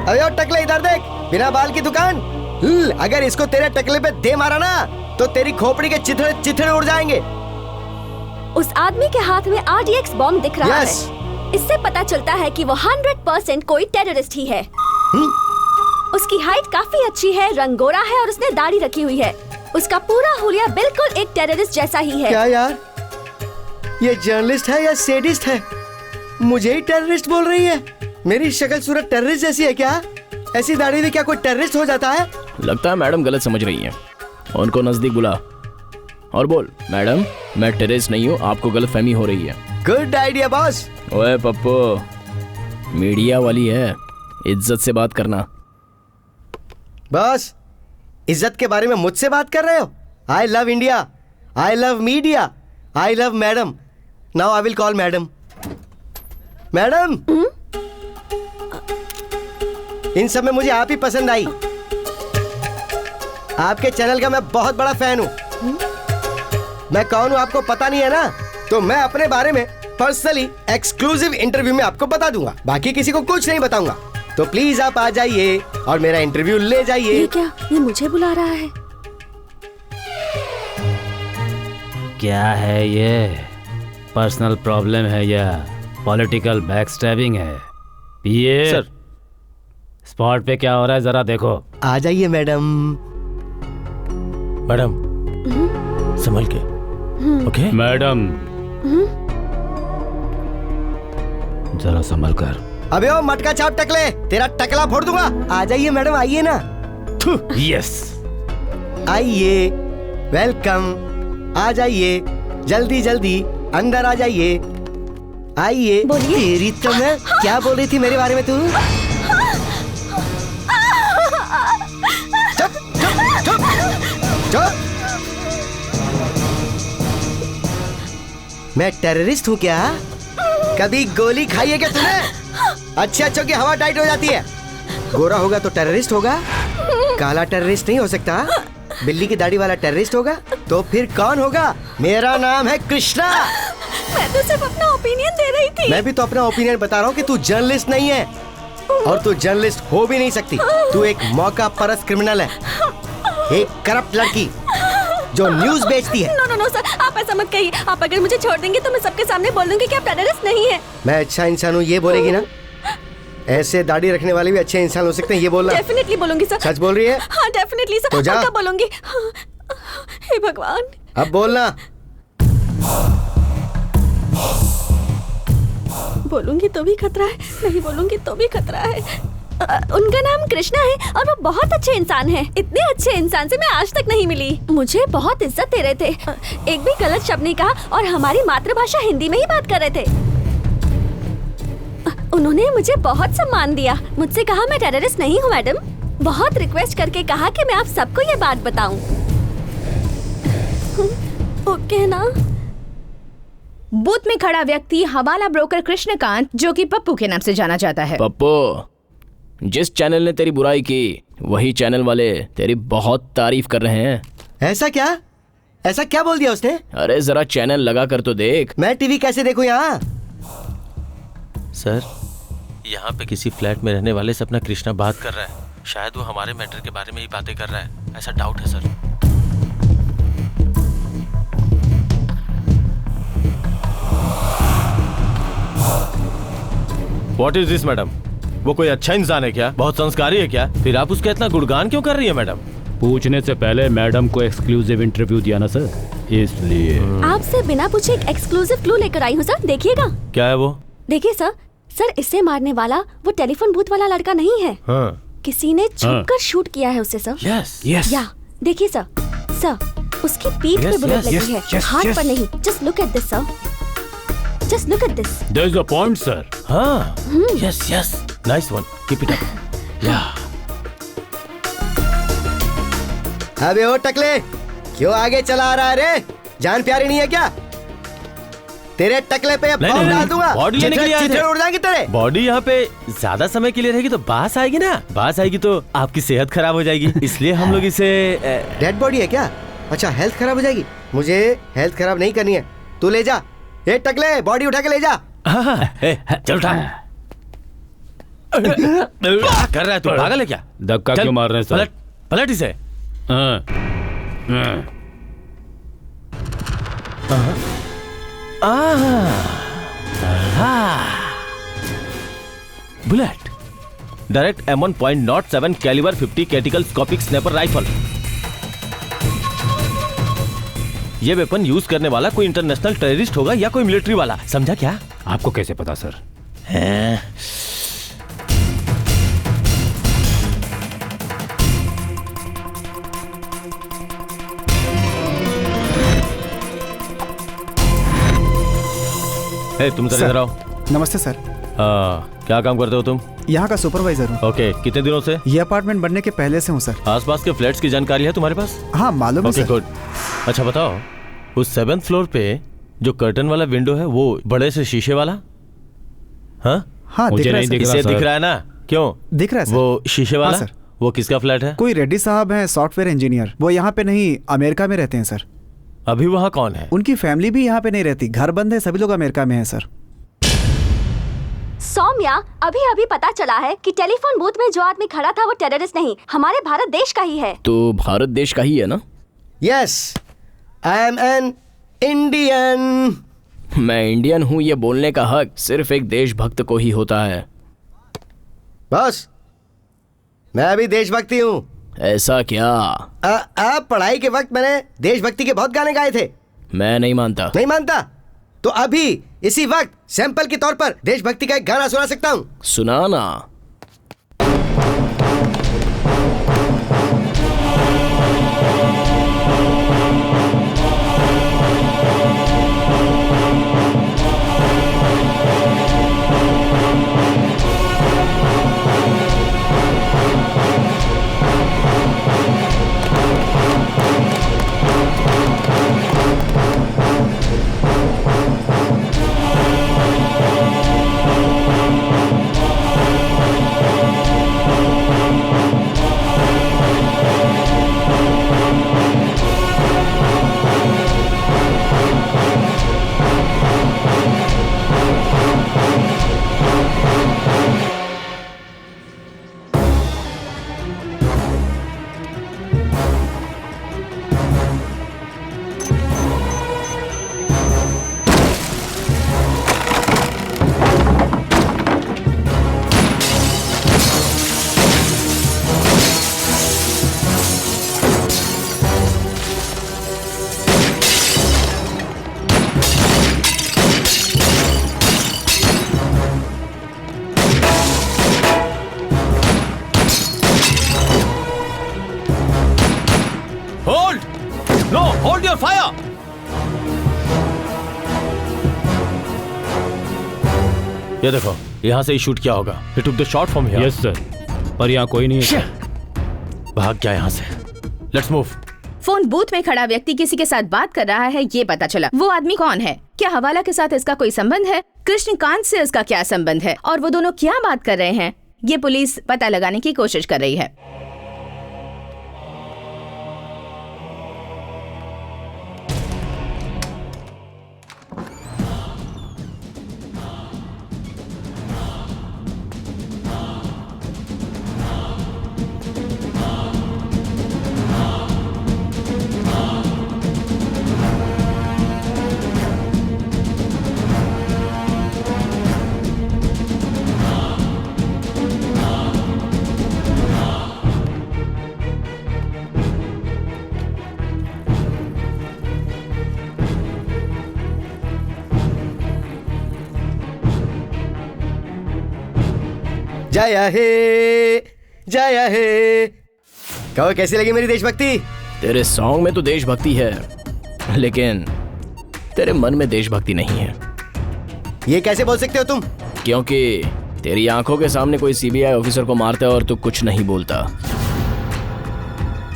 अरे ओ टकले, इधर देख, बिना बाल की दुकान। अगर इसको तेरे टकले पे दे मारा ना तो तेरी खोपड़ी के चिथड़े चिथड़े उड़ जाएंगे। उस आदमी के हाथ में RDX बॉम्ब दिख रहा है। इससे पता चलता है कि वो 100% कोई टेररिस्ट ही है। उसकी हाइट काफी अच्छी है, रंग गोरा है और उसने दाढ़ी रखी हुई है। उसका पूरा हुलिया बिल्कुल एक टेररिस्ट जैसा ही है। क्या यार, ये जर्नलिस्ट है या सेडिस्ट है? मुझे ही टेररिस्ट बोल रही है। मेरी शक्ल सूरत टेररिस्ट जैसी है क्या? ऐसी दाढ़ी में क्या कोई टेररिस्ट हो जाता है? लगता है मैडम गलत समझ रही हैं। उनको नजदीक बुला और बोल, मैडम मैं टेररिस्ट नहीं हूँ, आपको गलतफहमी हो रही है। Good idea boss. ओए पप्पू, मीडिया वाली है, इज्जत से बात करना। बॉस, इज्जत के बारे में मुझसे बात कर रहे हो? I love India, I love media, I love madam. Now I will call madam. Madam, इन सब में मुझे आप ही पसंद आई। आपके चैनल का मैं बहुत बड़ा फैन हूँ। मैं कौन हूँ आपको पता नहीं है ना? तो मैं अपने बारे में पर्सनली एक्सक्लूसिव इंटरव्यू में आपको बता दूंगा, बाकी किसी को कुछ नहीं बताऊंगा। तो प्लीज आप आ जाइए और मेरा इंटरव्यू ले जाइए। ये क्या, ये मुझे बुला रहा है? क्या है ये? पर्सनल प्रॉब्लम है या पॉलिटिकल बैकस्टैबिंग है? ये सर स्पॉट पे क्या हो रहा है जरा देखो। आ जाइए मैडम। मैडम संभल के। ओके मैडम जरा संभल कर। अबे ओ मटका छाप टकले, तेरा टकला फोड़ दूंगा। आ जाइए मैडम, आइए ना। यस आइए, वेलकम। आ जाइए, जल्दी जल्दी अंदर आ जाइए। आइए। तेरी तो मैं क्या बोल रही थी मेरे बारे में तू? चुप चुप चुप चुप। मैं टेररिस्ट हूँ क्या? कभी गोली खाई है क्या तूने? अच्छे अच्छों की हवा टाइट हो जाती है। गोरा होगा तो टेररिस्ट होगा, काला टेररिस्ट नहीं हो सकता। बिल्ली की दाढ़ी वाला टेररिस्ट होगा तो फिर कौन होगा? मेरा नाम है कृष्णा। मैं तो सिर्फ अपना ओपिनियन दे रही थी। मैं भी तो अपना ओपिनियन बता रहा हूँ कि तू जर्नलिस्ट नहीं है और तू जर्नलिस्ट हो भी नहीं सकती। तू एक मौका परस्त क्रिमिनल है, एक करप्ट लड़की जो न्यूज बेचती है। नो सर, आप ऐसा मत कहिए। आप अगर मुझे छोड़ देंगे तो मैं सबके सामने बोल दूंगी कि आप टेररिस्ट नहीं है। मैं अच्छा इंसान हूँ ये बोलेगी ना? ऐसे दाढ़ी रखने वाले भी अच्छे इंसान हो सकते हैं ये बोलना? डेफिनेटली बोलूंगी सर। सच बोल रही है? हाँ डेफिनेटली सर। तो जा। पक्का बोलूंगी। हे भगवान। अब बोलना। बोलूंगी तो भी खतरा है, नहीं बोलूंगी तो भी खतरा है। उनका नाम कृष्णा है और वो बहुत अच्छे इंसान हैं। इतने अच्छे इंसान से मैं आज तक नहीं मिली। मुझे बहुत इज्जत दे रहे थे, एक भी गलत शब्द नहीं कहा और हमारी मातृभाषा हिंदी में ही बात कर रहे थे। उन्होंने मुझे बहुत सम्मान दिया। मुझसे कहा मैं टेररिस्ट नहीं हूँ मैडम। बहुत रिक्वेस्ट करके कहा कि मैं आप सबको ये बात बताऊं। ओके ना? बूथ में खड़ा व्यक्ति हवाला ब्रोकर कृष्णकांत, जो कि पप्पू के नाम से जाना जाता है। पप्पू, जिस चैनल ने तेरी बुराई की वही चैनल वाले तेरी बहुत तारीफ कर रहे हैं। ऐसा क्या? ऐसा क्या बोल दिया उसने? अरे जरा चैनल लगा कर तो देख। मैं टीवी कैसे देखूं यहाँ? सर यहाँ पे किसी फ्लैट में रहने वाले से अपना कृष्णा बात कर रहा है। शायद वो हमारे मैटर के बारे में ही बातें कर रहा है, ऐसा डाउट है sir. What is this madam? वो कोई अच्छा इंसान है क्या? बहुत संस्कारी है क्या? फिर आप उसका इतना गुणगान क्यों कर रही है मैडम? पूछने से पहले मैडम को एक्सक्लूसिव इंटरव्यू दिया ना सर, इसलिए। आपसे बिना पूछे एक एक्सक्लूसिव क्लू लेकर आई हूँ सर, देखिएगा। क्या है वो? देखिए सर, इससे मारने वाला वो टेलीफोन बूथ वाला लड़का नहीं है। हाँ। किसी ने छुपकर शूट किया है उसे सर। Yes yes. या देखिए सर, उसकी पीठ पे बुलेट लगी है, हाथ पर नहीं। Just look at this sir, just look at this. There is a point sir. हाँ yes yes, nice one, keep it up. या अबे ओ टकले, क्यों आगे चला आ रहा है रे? जान प्यारी नहीं है क्या? तेरे टकले पे बॉम्ब डाल दूंगा। बॉडी लेने के लिए आए थे। उड़ जाएंगे तेरे। बॉडी यहाँ पे ज्यादा समय के लिए रहेगी तो बास आएगी ना, बास आएगी तो आपकी सेहत खराब हो जाएगी, इसलिए हम लोग इसे। डेड बॉडी है क्या? अच्छा, हेल्थ खराब हो जाएगी। मुझे हेल्थ खराब नहीं करनी है, तू ले जा। ये टकले, बॉडी उठा के ले जा। चल उठा। क्या कर रहा है तू? पागल है क्या? धक्का क्यों मार रहे हैं सर? पलट पलट इसे। Bullet, direct M1.07 calibre 50 tactical scopic sniper rifle. ये वेपन यूज करने वाला कोई इंटरनेशनल टेररिस्ट होगा या कोई मिलिट्री वाला, समझा क्या? आपको कैसे पता सर? तुम सर इधर आओ। नमस्ते सर। क्या काम करते हो तुम? यहाँ का सुपरवाइजर हूँ। ओके, कितने दिनों से? ये अपार्टमेंट बनने के पहले से हूँ सर। आसपास के फ्लैट्स की जानकारी है तुम्हारे पास? हाँ मालूम है ओके सर। गुड। अच्छा बताओ, उस 7th फ्लोर पे जो कर्टन वाला विंडो है वो बड़े से शीशे वाला? हाँ मुझे नहीं दिख रहा इसे सर। दिख रहा है ना? क्यों दिख रहा है सर। वो शीशे वाला? हाँ, सर। वो किसका फ्लैट है? कोई रेड्डी साहब हैं, सॉफ्टवेयर इंजीनियर। वो यहाँ पे नहीं, अमेरिका में रहते हैं सर। अभी वहाँ कौन है? उनकी फैमिली भी यहाँ पे नहीं रहती, घर बंद है, सभी लोग अमेरिका में है सर। सौम्या, अभी अभी पता चला है कि टेलीफोन बूथ में जो आदमी खड़ा था वो टेररिस्ट नहीं, हमारे भारत देश का ही है। तो भारत देश का ही है ना? Yes, I am an Indian. मैं इंडियन हूँ ये बोलने का हक सिर्फ एक देशभक्त को ही होता है। बॉस, मैं भी देशभक्ति हूँ। ऐसा क्या? आप पढ़ाई के वक्त मैंने देशभक्ति के बहुत गाने गाए थे। मैं नहीं मानता। नहीं मानता? तो अभी इसी वक्त सैंपल के तौर पर देशभक्ति का एक गाना सुना सकता हूँ। सुनाना। Hold your fire. ये देखो, यहाँ से ही शूट किया होगा। He took the shot from here. Yes sir, पर यहाँ कोई नहीं है। भाग गया यहाँ से। Let's move. फोन बूथ में खड़ा व्यक्ति किसी के साथ बात कर रहा है, ये पता चला। वो आदमी कौन है? क्या हवाला के साथ इसका कोई संबंध है? कृष्णकांत से इसका क्या संबंध है? और वो दोनों क्या बात कर रहे हैं? ये पुलिस पता लगाने की कोशिश कर रही है। जय हे, जय हे। कहो कैसी लगी मेरी देशभक्ति? तेरे सॉन्ग में तो देशभक्ति है, लेकिन तेरे मन में देशभक्ति नहीं है। ये कैसे बोल सकते हो तुम? क्योंकि तेरी आंखों के सामने कोई सीबीआई ऑफिसर को मारता है और तू कुछ नहीं बोलता,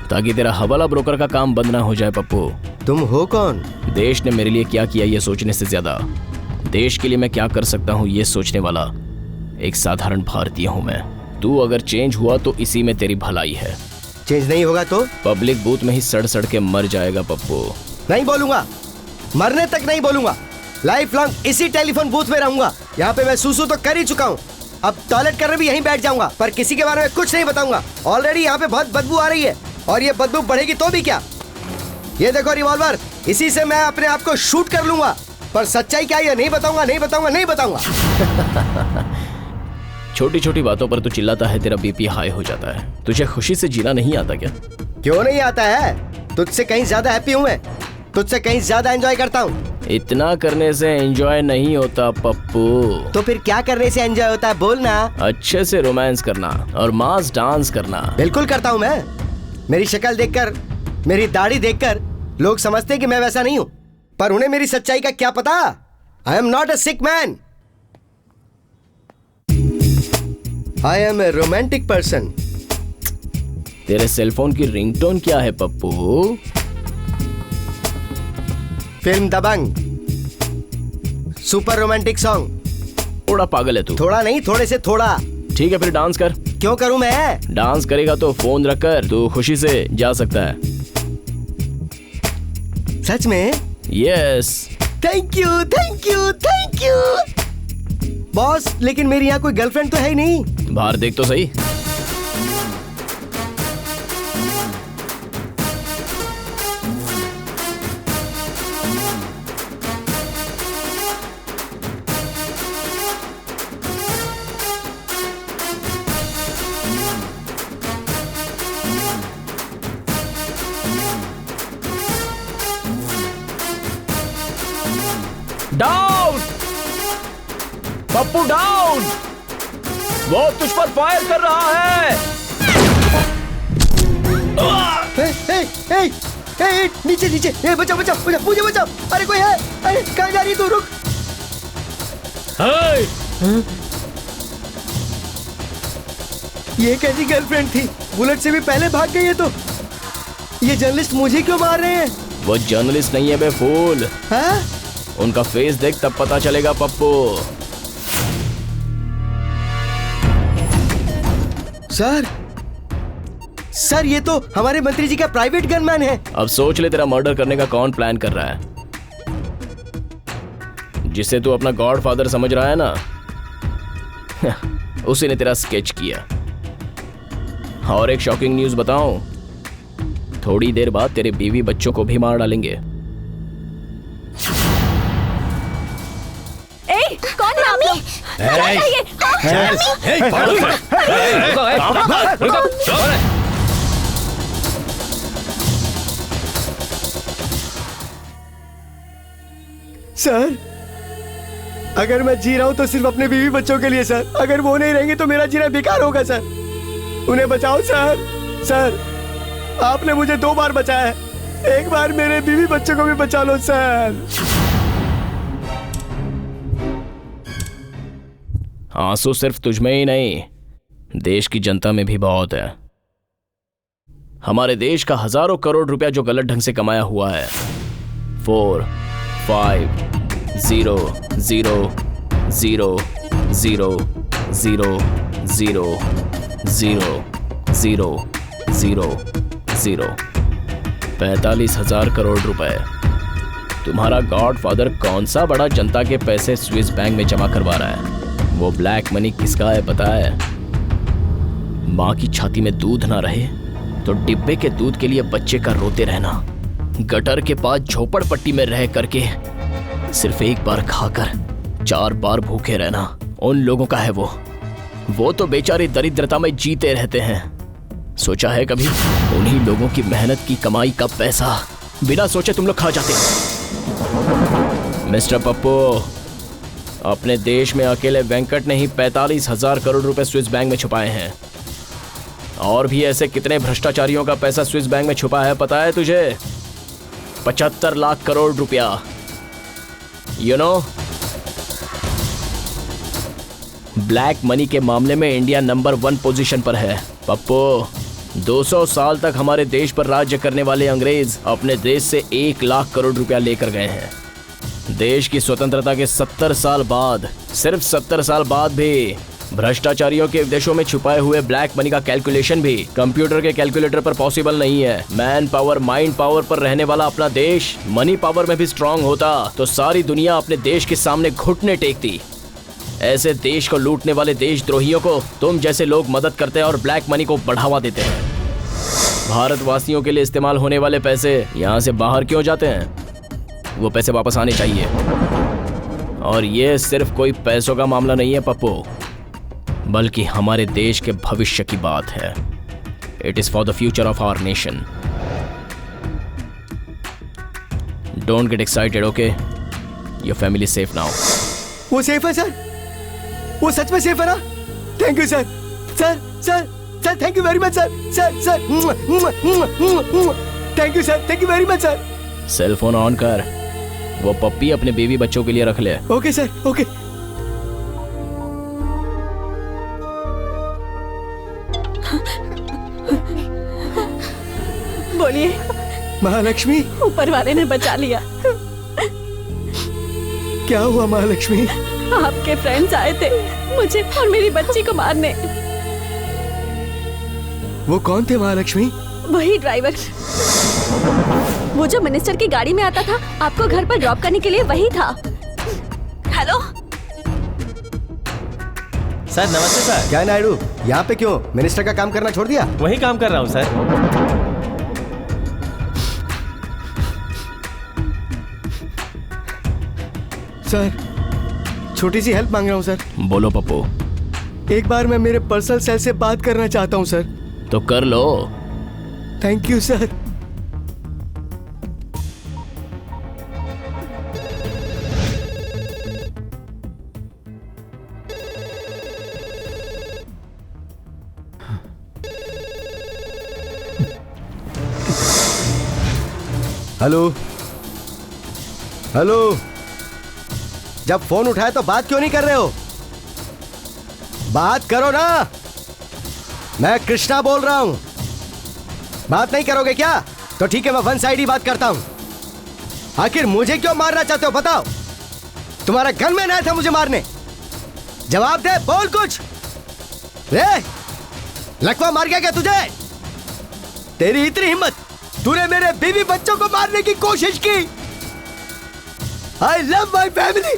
ताकि तेरा हवाला ब्रोकर का काम बंद ना हो जाए। पप्पू, तुम हो कौन? देश ने मेरे लिए क्या किया ये सोचने से ज्यादा देश के लिए मैं क्या कर सकता हूँ ये सोचने वाला एक साधारण भारतीय हूँ मैं। तू अगर चेंज हुआ तो इसी में तेरी भलाई है। चेंज नहीं होगा तो पब्लिक बूथ में ही सड़ सड़ के मर जाएगा पप्पू। नहीं बोलूंगा, मरने तक नहीं बोलूंगा। लाइफ लॉन्ग इसी टेलीफोन बूथ में रहूंगा। यहाँ पे मैं सूसू तो कर ही चुका हूँ, अब टॉयलेट करने भी यहीं बैठ जाऊंगा, पर किसी के बारे में कुछ नहीं बताऊंगा। ऑलरेडी यहाँ पे बहुत बदबू आ रही है और ये बदबू बढ़ेगी तो भी क्या। ये देखो रिवॉल्वर, इसी से मैं अपने आप को शूट कर लूंगा, पर सच्चाई क्या है नहीं बताऊंगा, नहीं बताऊंगा, नहीं बताऊंगा। छोटी छोटी बातों पर तू चिल्लाता है, तेरा बीपी हाई हो जाता है। तुझे खुशी से जीना नहीं आता क्या? क्यों नहीं आता है? तुझसे कहीं ज्यादा हैप्पी हूँ मैं, तुझसे कहीं ज्यादा एंजॉय करता हूँ। इतना करने से एंजॉय नहीं होता पप्पू। तो फिर क्या करने से एंजॉय होता है? बोलना। अच्छे से रोमांस करना और मास डांस करना। बिल्कुल करता हूँ मैं। मेरी शक्ल देखकर, मेरी दाढ़ी देखकर लोग समझते हैं कि मैं वैसा नहीं हूँ, पर उन्हें मेरी सच्चाई का क्या पता। I am not a sick man, I am a romantic person. तेरे सेलफोन की रिंगटोन क्या है Pappu? Film Dabangg, super romantic song. थोड़ा पागल है तू। थोड़ा नहीं, थोड़े से थोड़ा। ठीक है फिर डांस कर। क्यों करूं मैं? डांस करेगा तो फोन रखकर तू खुशी से जा सकता है। सच में? Yes. Thank you, thank you, thank you. Boss, लेकिन मेरी यहाँ कोई गर्लफ्रेंड तो है ही नहीं। बाहर देख तो सही। Down Pappu, down. वो तुझ पर फायर कर रहा है। नीचे नीचे, बचाओ बचाओ बचाओ, मुझे बचाओ। अरे कोई है? अरे कहाँ जा रही तू? रुक। ये कैसी गर्लफ्रेंड थी? बुलेट से भी पहले भाग गई है तो ये जर्नलिस्ट मुझे क्यों मार रहे हैं? वो जर्नलिस्ट नहीं है बे फूल। हाँ? उनका फेस देख तब पता चलेगा पप्पू। सर ये तो हमारे मंत्री जी का प्राइवेट गनमैन है। अब सोच ले तेरा मर्डर करने का कौन प्लान कर रहा है, जिसे तू अपना गॉडफादर समझ रहा है ना। उसी ने तेरा स्केच किया। और एक शॉकिंग न्यूज बताऊं, थोड़ी देर बाद तेरे बीवी बच्चों को भी मार डालेंगे। कौन है मम्मी? सर, अगर मैं जी रहा हूं तो सिर्फ अपने बीवी बच्चों के लिए सर। अगर वो नहीं रहेंगे तो मेरा जीना बेकार होगा सर। उन्हें बचाओ सर। सर, आपने मुझे 2 बार बचाया है, एक बार मेरे बीवी बच्चों को भी बचा लो सर। आंसू सिर्फ तुझमें ही नहीं, देश की जनता में भी बहुत है। हमारे देश का हजारों करोड़ रुपया जो गलत ढंग से कमाया हुआ है। 4 5 0 0 0 0 0 0 0 0 0 0 45,000 करोड़ रुपए। तुम्हारा गॉडफादर कौन सा बड़ा जनता के पैसे स्विस बैंक में जमा करवा रहा है? वो ब्लैक मनी किसका है पता है? माँ की छाती में दूध ना रहे तो डिब्बे के दूध के लिए बच्चे का रोते रहना, गटर के पास झोपड़पट्टी में रह करके सिर्फ एक बार खाकर 4 बार भूखे रहना, उन लोगों का है वो तो बेचारे दरिद्रता में जीते रहते हैं। सोचा है कभी? उन्हीं लोगों की मेहनत की कमाई का पैसा बिना सोचे तुम लोग खा जाते हो। मिस्टर पप्पू, अपने देश में अकेले वेंकट ने ही 45,000 करोड़ रुपए स्विस बैंक में छुपाए हैं। और भी ऐसे कितने भ्रष्टाचारियों का पैसा स्विस बैंक में छुपा है पता है तुझे? 75 लाख करोड़ रुपया। यू नो, ब्लैक मनी के मामले में इंडिया नंबर 1 पोजीशन पर है। पप्पू, 200 साल तक हमारे देश पर राज्य करने वाले अंग्रेज अपने देश से 1 लाख करोड़ रुपया लेकर गए हैं। देश की स्वतंत्रता के 70 साल बाद, सिर्फ 70 साल बाद भी भ्रष्टाचारियों के विदेशों में छुपाए हुए ब्लैक मनी का कैलकुलेशन भी कंप्यूटर के कैलकुलेटर पर पॉसिबल नहीं है। मैन पावर, माइंड पावर पर रहने वाला अपना देश मनी पावर में भी स्ट्रांग होता तो सारी दुनिया अपने देश के सामने घुटने टेकती। ऐसे देश को लूटने वाले देशद्रोहियों को तुम जैसे लोग मदद करते हैं और ब्लैक मनी को बढ़ावा देते हैं। भारतवासियों के लिए इस्तेमाल होने वाले पैसे यहाँ से बाहर क्यों जाते हैं? वो पैसे वापस आने चाहिए। और ये सिर्फ कोई पैसों का मामला नहीं है पप्पू, बल्कि हमारे देश के भविष्य की बात है। It is for the future of our nation. Don't get excited, okay? Your family safe now. वो सेफ है सर? वो सच में सेफ है ना? Thank you sir. Sir sir sir, thank you very much sir. Sir sir, thank you sir, thank you very much sir. Cell phone on कर, वो पप्पी अपने बीवी बच्चों के लिए रख ले। Okay sir, okay. बोलिए। महालक्ष्मी, ऊपर वाले ने बचा लिया। क्या हुआ महालक्ष्मी? आपके फ्रेंड्स आए थे मुझे और मेरी बच्ची को मारने। वो कौन थे महालक्ष्मी? वही ड्राइवर, वो जो मिनिस्टर की गाड़ी में आता था आपको घर पर ड्रॉप करने के लिए, वही था। हेलो सर नमस्ते सर। क्या नायडू, यहाँ पे क्यों? मिनिस्टर का काम करना छोड़ दिया? वही काम कर रहा हूँ सर। सर छोटी सी हेल्प मांग रहा हूँ सर। बोलो पप्पू। एक बार मैं मेरे पर्सनल सेल से बात करना चाहता हूँ सर। तो कर लो। Thank you sir. Hello hello, जब फोन उठाए तो बात क्यों नहीं कर रहे हो? बात करो ना। मैं कृष्णा बोल रहा हूं। बात नहीं करोगे क्या? तो ठीक है, मैं वन साइड ही बात करता हूं। आखिर मुझे क्यों मारना चाहते हो बताओ? तुम्हारा गनमैन आया था मुझे मारने। जवाब दे, बोल कुछ। रे लकवा मार गया क्या तुझे? तेरी इतनी हिम्मत, तूने मेरे बीवी बच्चों को मारने की कोशिश की। I love my family.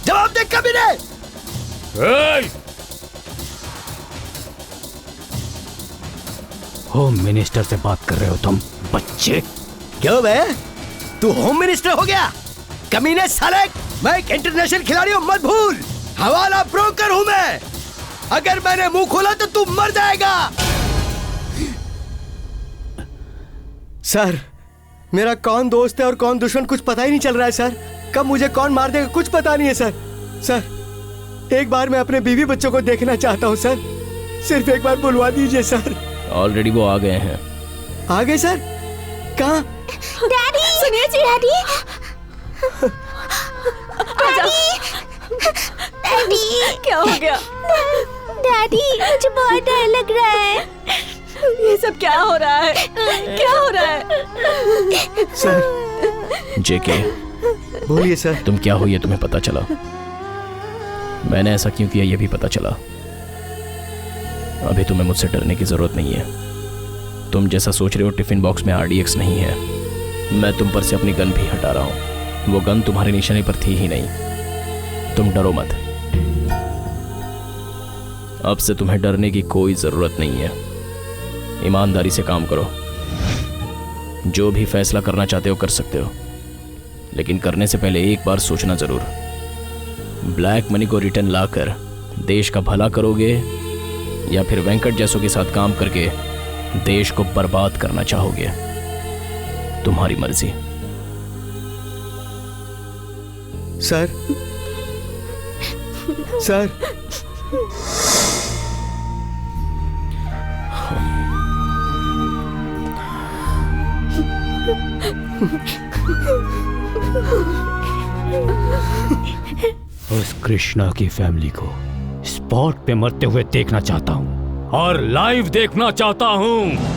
जवाब दे कभी नहीं। होम मिनिस्टर से बात कर रहे हो तुम बच्चे? क्यों बे, तू होम मिनिस्टर हो गया? कमीने साले, मैं एक इंटरनेशनल खिलाड़ी हूं, मत भूल। हवाला ब्रोकर हूं मैं। अगर मैंने मुंह खोला तो तू मर जाएगा। सर मेरा कौन दोस्त है और कौन दुश्मन कुछ पता ही नहीं चल रहा है सर। कब मुझे कौन मार देगा कुछ पता नहीं है सर। सर एक बार मैं अपने बीवी बच्चों को देखना चाहता हूँ सर। सिर्फ एक बार बुलवा दीजिए सर। ऑलरेडी वो आ गए हैं। आ गए सर? कहाँ? डैडी सुनिए जी। डैडी डैडी क्या हो गया? डैडी मुझे बहुत डर लग रहा है। ये सब क्या हो रहा है? क्या हो रहा है? सर जेके बोलिए सर। तुम क्या हो ये तुम्हें पता चला? मैंने ऐसा क्यों किया ये भी पता चला। अभी तुम्हें मुझसे डरने की जरूरत नहीं है। तुम जैसा सोच रहे हो टिफिन बॉक्स में RDX नहीं है। मैं तुम पर से अपनी गन भी हटा रहा हूं। वो गन तुम्हारे निशाने पर थी ही नहीं। तुम डरो मत। अब से तुम्हें डरने की कोई जरूरत नहीं है। ईमानदारी से काम करो। जो भी फैसला करना चाहते हो कर सकते हो, लेकिन करने से पहले एक बार सोचना जरूर। ब्लैक मनी को रिटर्न लाकर देश का भला करोगे या फिर वेंकट जैसों के साथ काम करके देश को बर्बाद करना चाहोगे? तुम्हारी मर्जी। सर सर उस कृष्णा की फैमिली को स्पॉट पे मरते हुए देखना चाहता हूँ और लाइव देखना चाहता हूँ।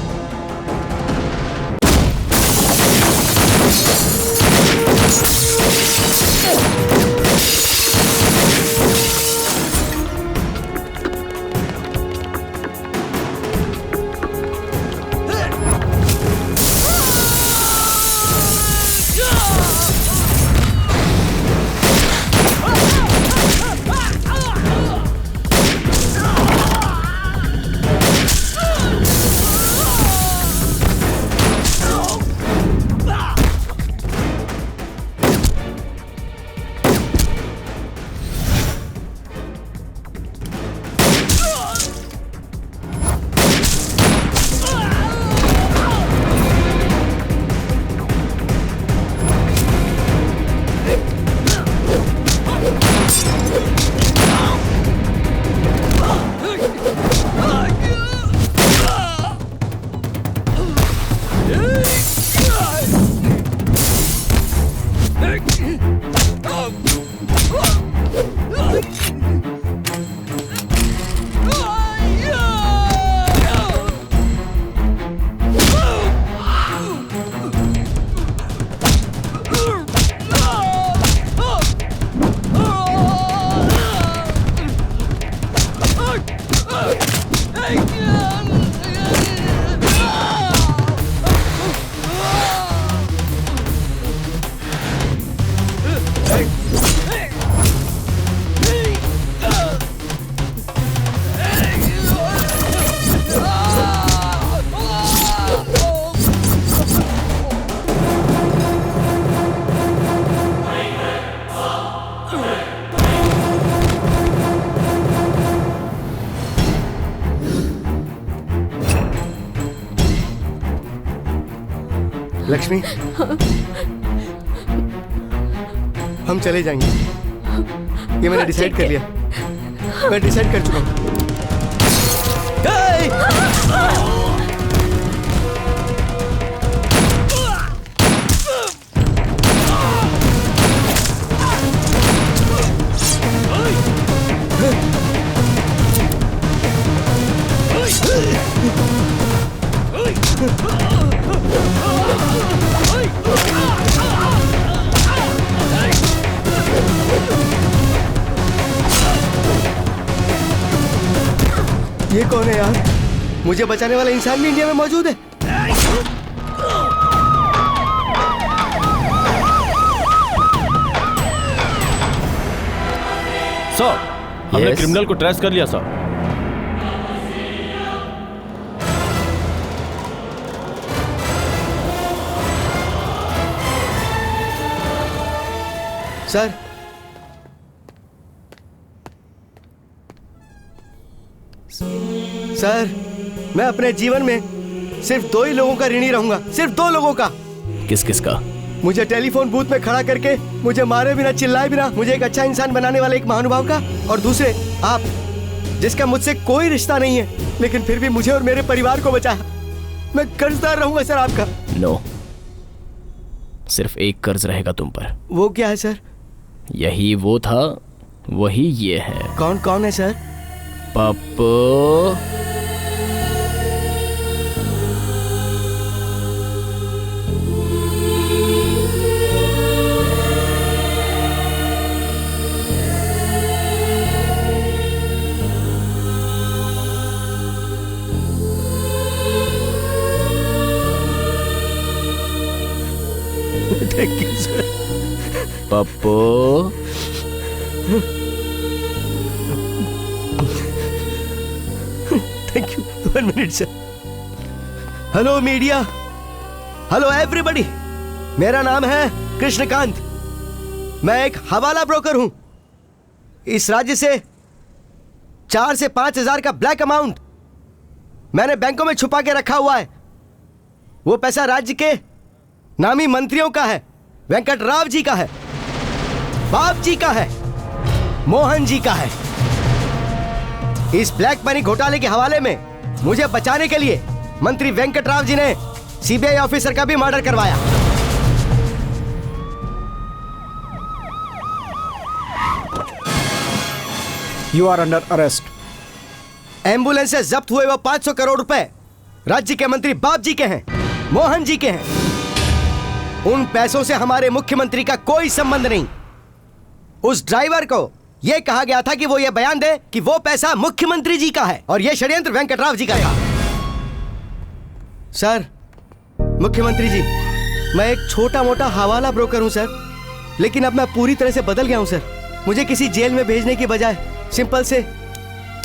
लक्ष्मी, हम चले जाएंगे, ये मैंने डिसाइड कर लिया, मैं डिसाइड कर चुका हूँ। ये कौन है यार? मुझे बचाने वाला इंसान भी इंडिया में मौजूद है। सर, हमने क्रिमिनल को ट्रेस कर लिया सर। सर, सर, मैं अपने जीवन में सिर्फ 2 ही लोगों का ऋणी रहूंगा, सिर्फ 2 लोगों का। किस किस का? मुझे टेलीफोन बूथ में खड़ा करके मुझे मारे बिना, चिल्लाए बिना मुझे एक अच्छा इंसान बनाने वाले एक महानुभाव का, और दूसरे आप, जिसका मुझसे कोई रिश्ता नहीं है लेकिन फिर भी मुझे और मेरे परिवार को बचाया। मैं कर्जदार रहूंगा सर आपका। नो, सिर्फ एक कर्ज रहेगा तुम पर। वो क्या है सर? यही वो था, वही ये है। कौन कौन है sir? Pappu. Thank you sir. Pappu. Thank you. 1 minute sir. Hello media, hello everybody, मेरा नाम है कृष्णकांत। मैं एक हवाला ब्रोकर हूं। इस राज्य से 4 से 5 हजार का ब्लैक अमाउंट मैंने बैंकों में छुपा के रखा हुआ है। वो पैसा राज्य के नामी मंत्रियों का है, वेंकट राव जी का है, बाप जी का है, मोहन जी का है। इस ब्लैक मनी घोटाले के हवाले में मुझे बचाने के लिए मंत्री वेंकट राव जी ने सीबीआई ऑफिसर का भी मर्डर करवाया। You are under arrest. Ambulance से जब्त हुए वो 500 करोड़ रुपए राज्य के मंत्री बाप जी के हैं, मोहन जी के हैं। उन पैसों से हमारे मुख्यमंत्री का कोई संबंध नहीं। उस ड्राइवर को यह कहा गया था कि वो ये बयान दे कि वो पैसा मुख्यमंत्री जी का है और यह षड्यंत्र वेंकट राव जी का था। सर, मुख्यमंत्री जी, मैं एक छोटा मोटा हवाला ब्रोकर हूं सर, लेकिन अब मैं पूरी तरह से बदल गया हूं सर। मुझे किसी जेल में भेजने की बजाय सिंपल से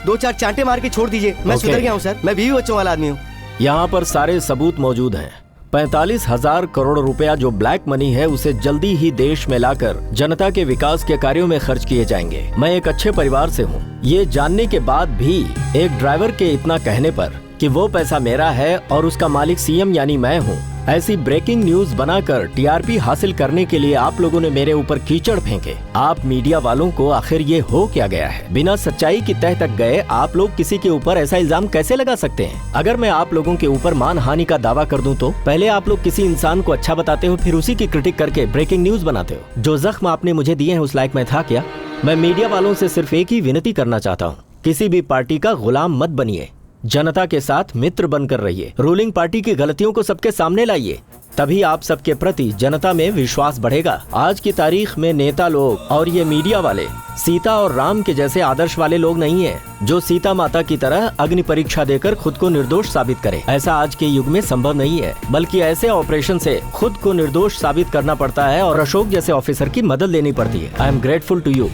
2-4 चांटे मार के छोड़ दीजिए। मैं सुधर गया हूं सर, मैं बीवी बच्चों वाला आदमी हूं। यहाँ पर सारे सबूत मौजूद हैं। 45,000 करोड़ रुपया जो ब्लैक मनी है उसे जल्दी ही देश में लाकर जनता के विकास के कार्यों में खर्च किए जाएंगे। मैं एक अच्छे परिवार से हूँ। ये जानने के बाद भी एक ड्राइवर के इतना कहने पर कि वो पैसा मेरा है और उसका मालिक सीएम यानी मैं हूँ, ऐसी ब्रेकिंग न्यूज बनाकर टीआरपी हासिल करने के लिए आप लोगों ने मेरे ऊपर कीचड़ फेंके। आप मीडिया वालों को आखिर ये हो क्या गया है? बिना सच्चाई की तह तक गए आप लोग किसी के ऊपर ऐसा इल्जाम कैसे लगा सकते हैं? अगर मैं आप लोगों के ऊपर मानहानि का दावा कर दूं तो पहले आप लोग किसी इंसान को अच्छा बताते हो, फिर उसी की क्रिटिक करके ब्रेकिंग न्यूज बनाते हो। जो जख्म आपने मुझे दिए हैं उस लायक मैं था क्या? मैं मीडिया वालों से सिर्फ एक ही विनती करना चाहता हूँ, किसी भी पार्टी का गुलाम मत बनिए, जनता के साथ मित्र बनकर रहिए, रूलिंग पार्टी की गलतियों को सबके सामने लाइए, तभी आप सबके प्रति जनता में विश्वास बढ़ेगा। आज की तारीख में नेता लोग और ये मीडिया वाले सीता और राम के जैसे आदर्श वाले लोग नहीं हैं, जो सीता माता की तरह अग्नि परीक्षा देकर खुद को निर्दोष साबित करे। ऐसा आज के युग में संभव नहीं है, बल्कि ऐसे ऑपरेशन से खुद को निर्दोष साबित करना पड़ता है और अशोक जैसे ऑफिसर की मदद लेनी पड़ती है। I am grateful to you.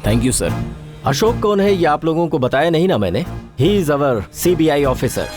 Thank you sir. Ashok कौन है ये आप लोगों को बताया नहीं ना मैंने? He is our CBI officer.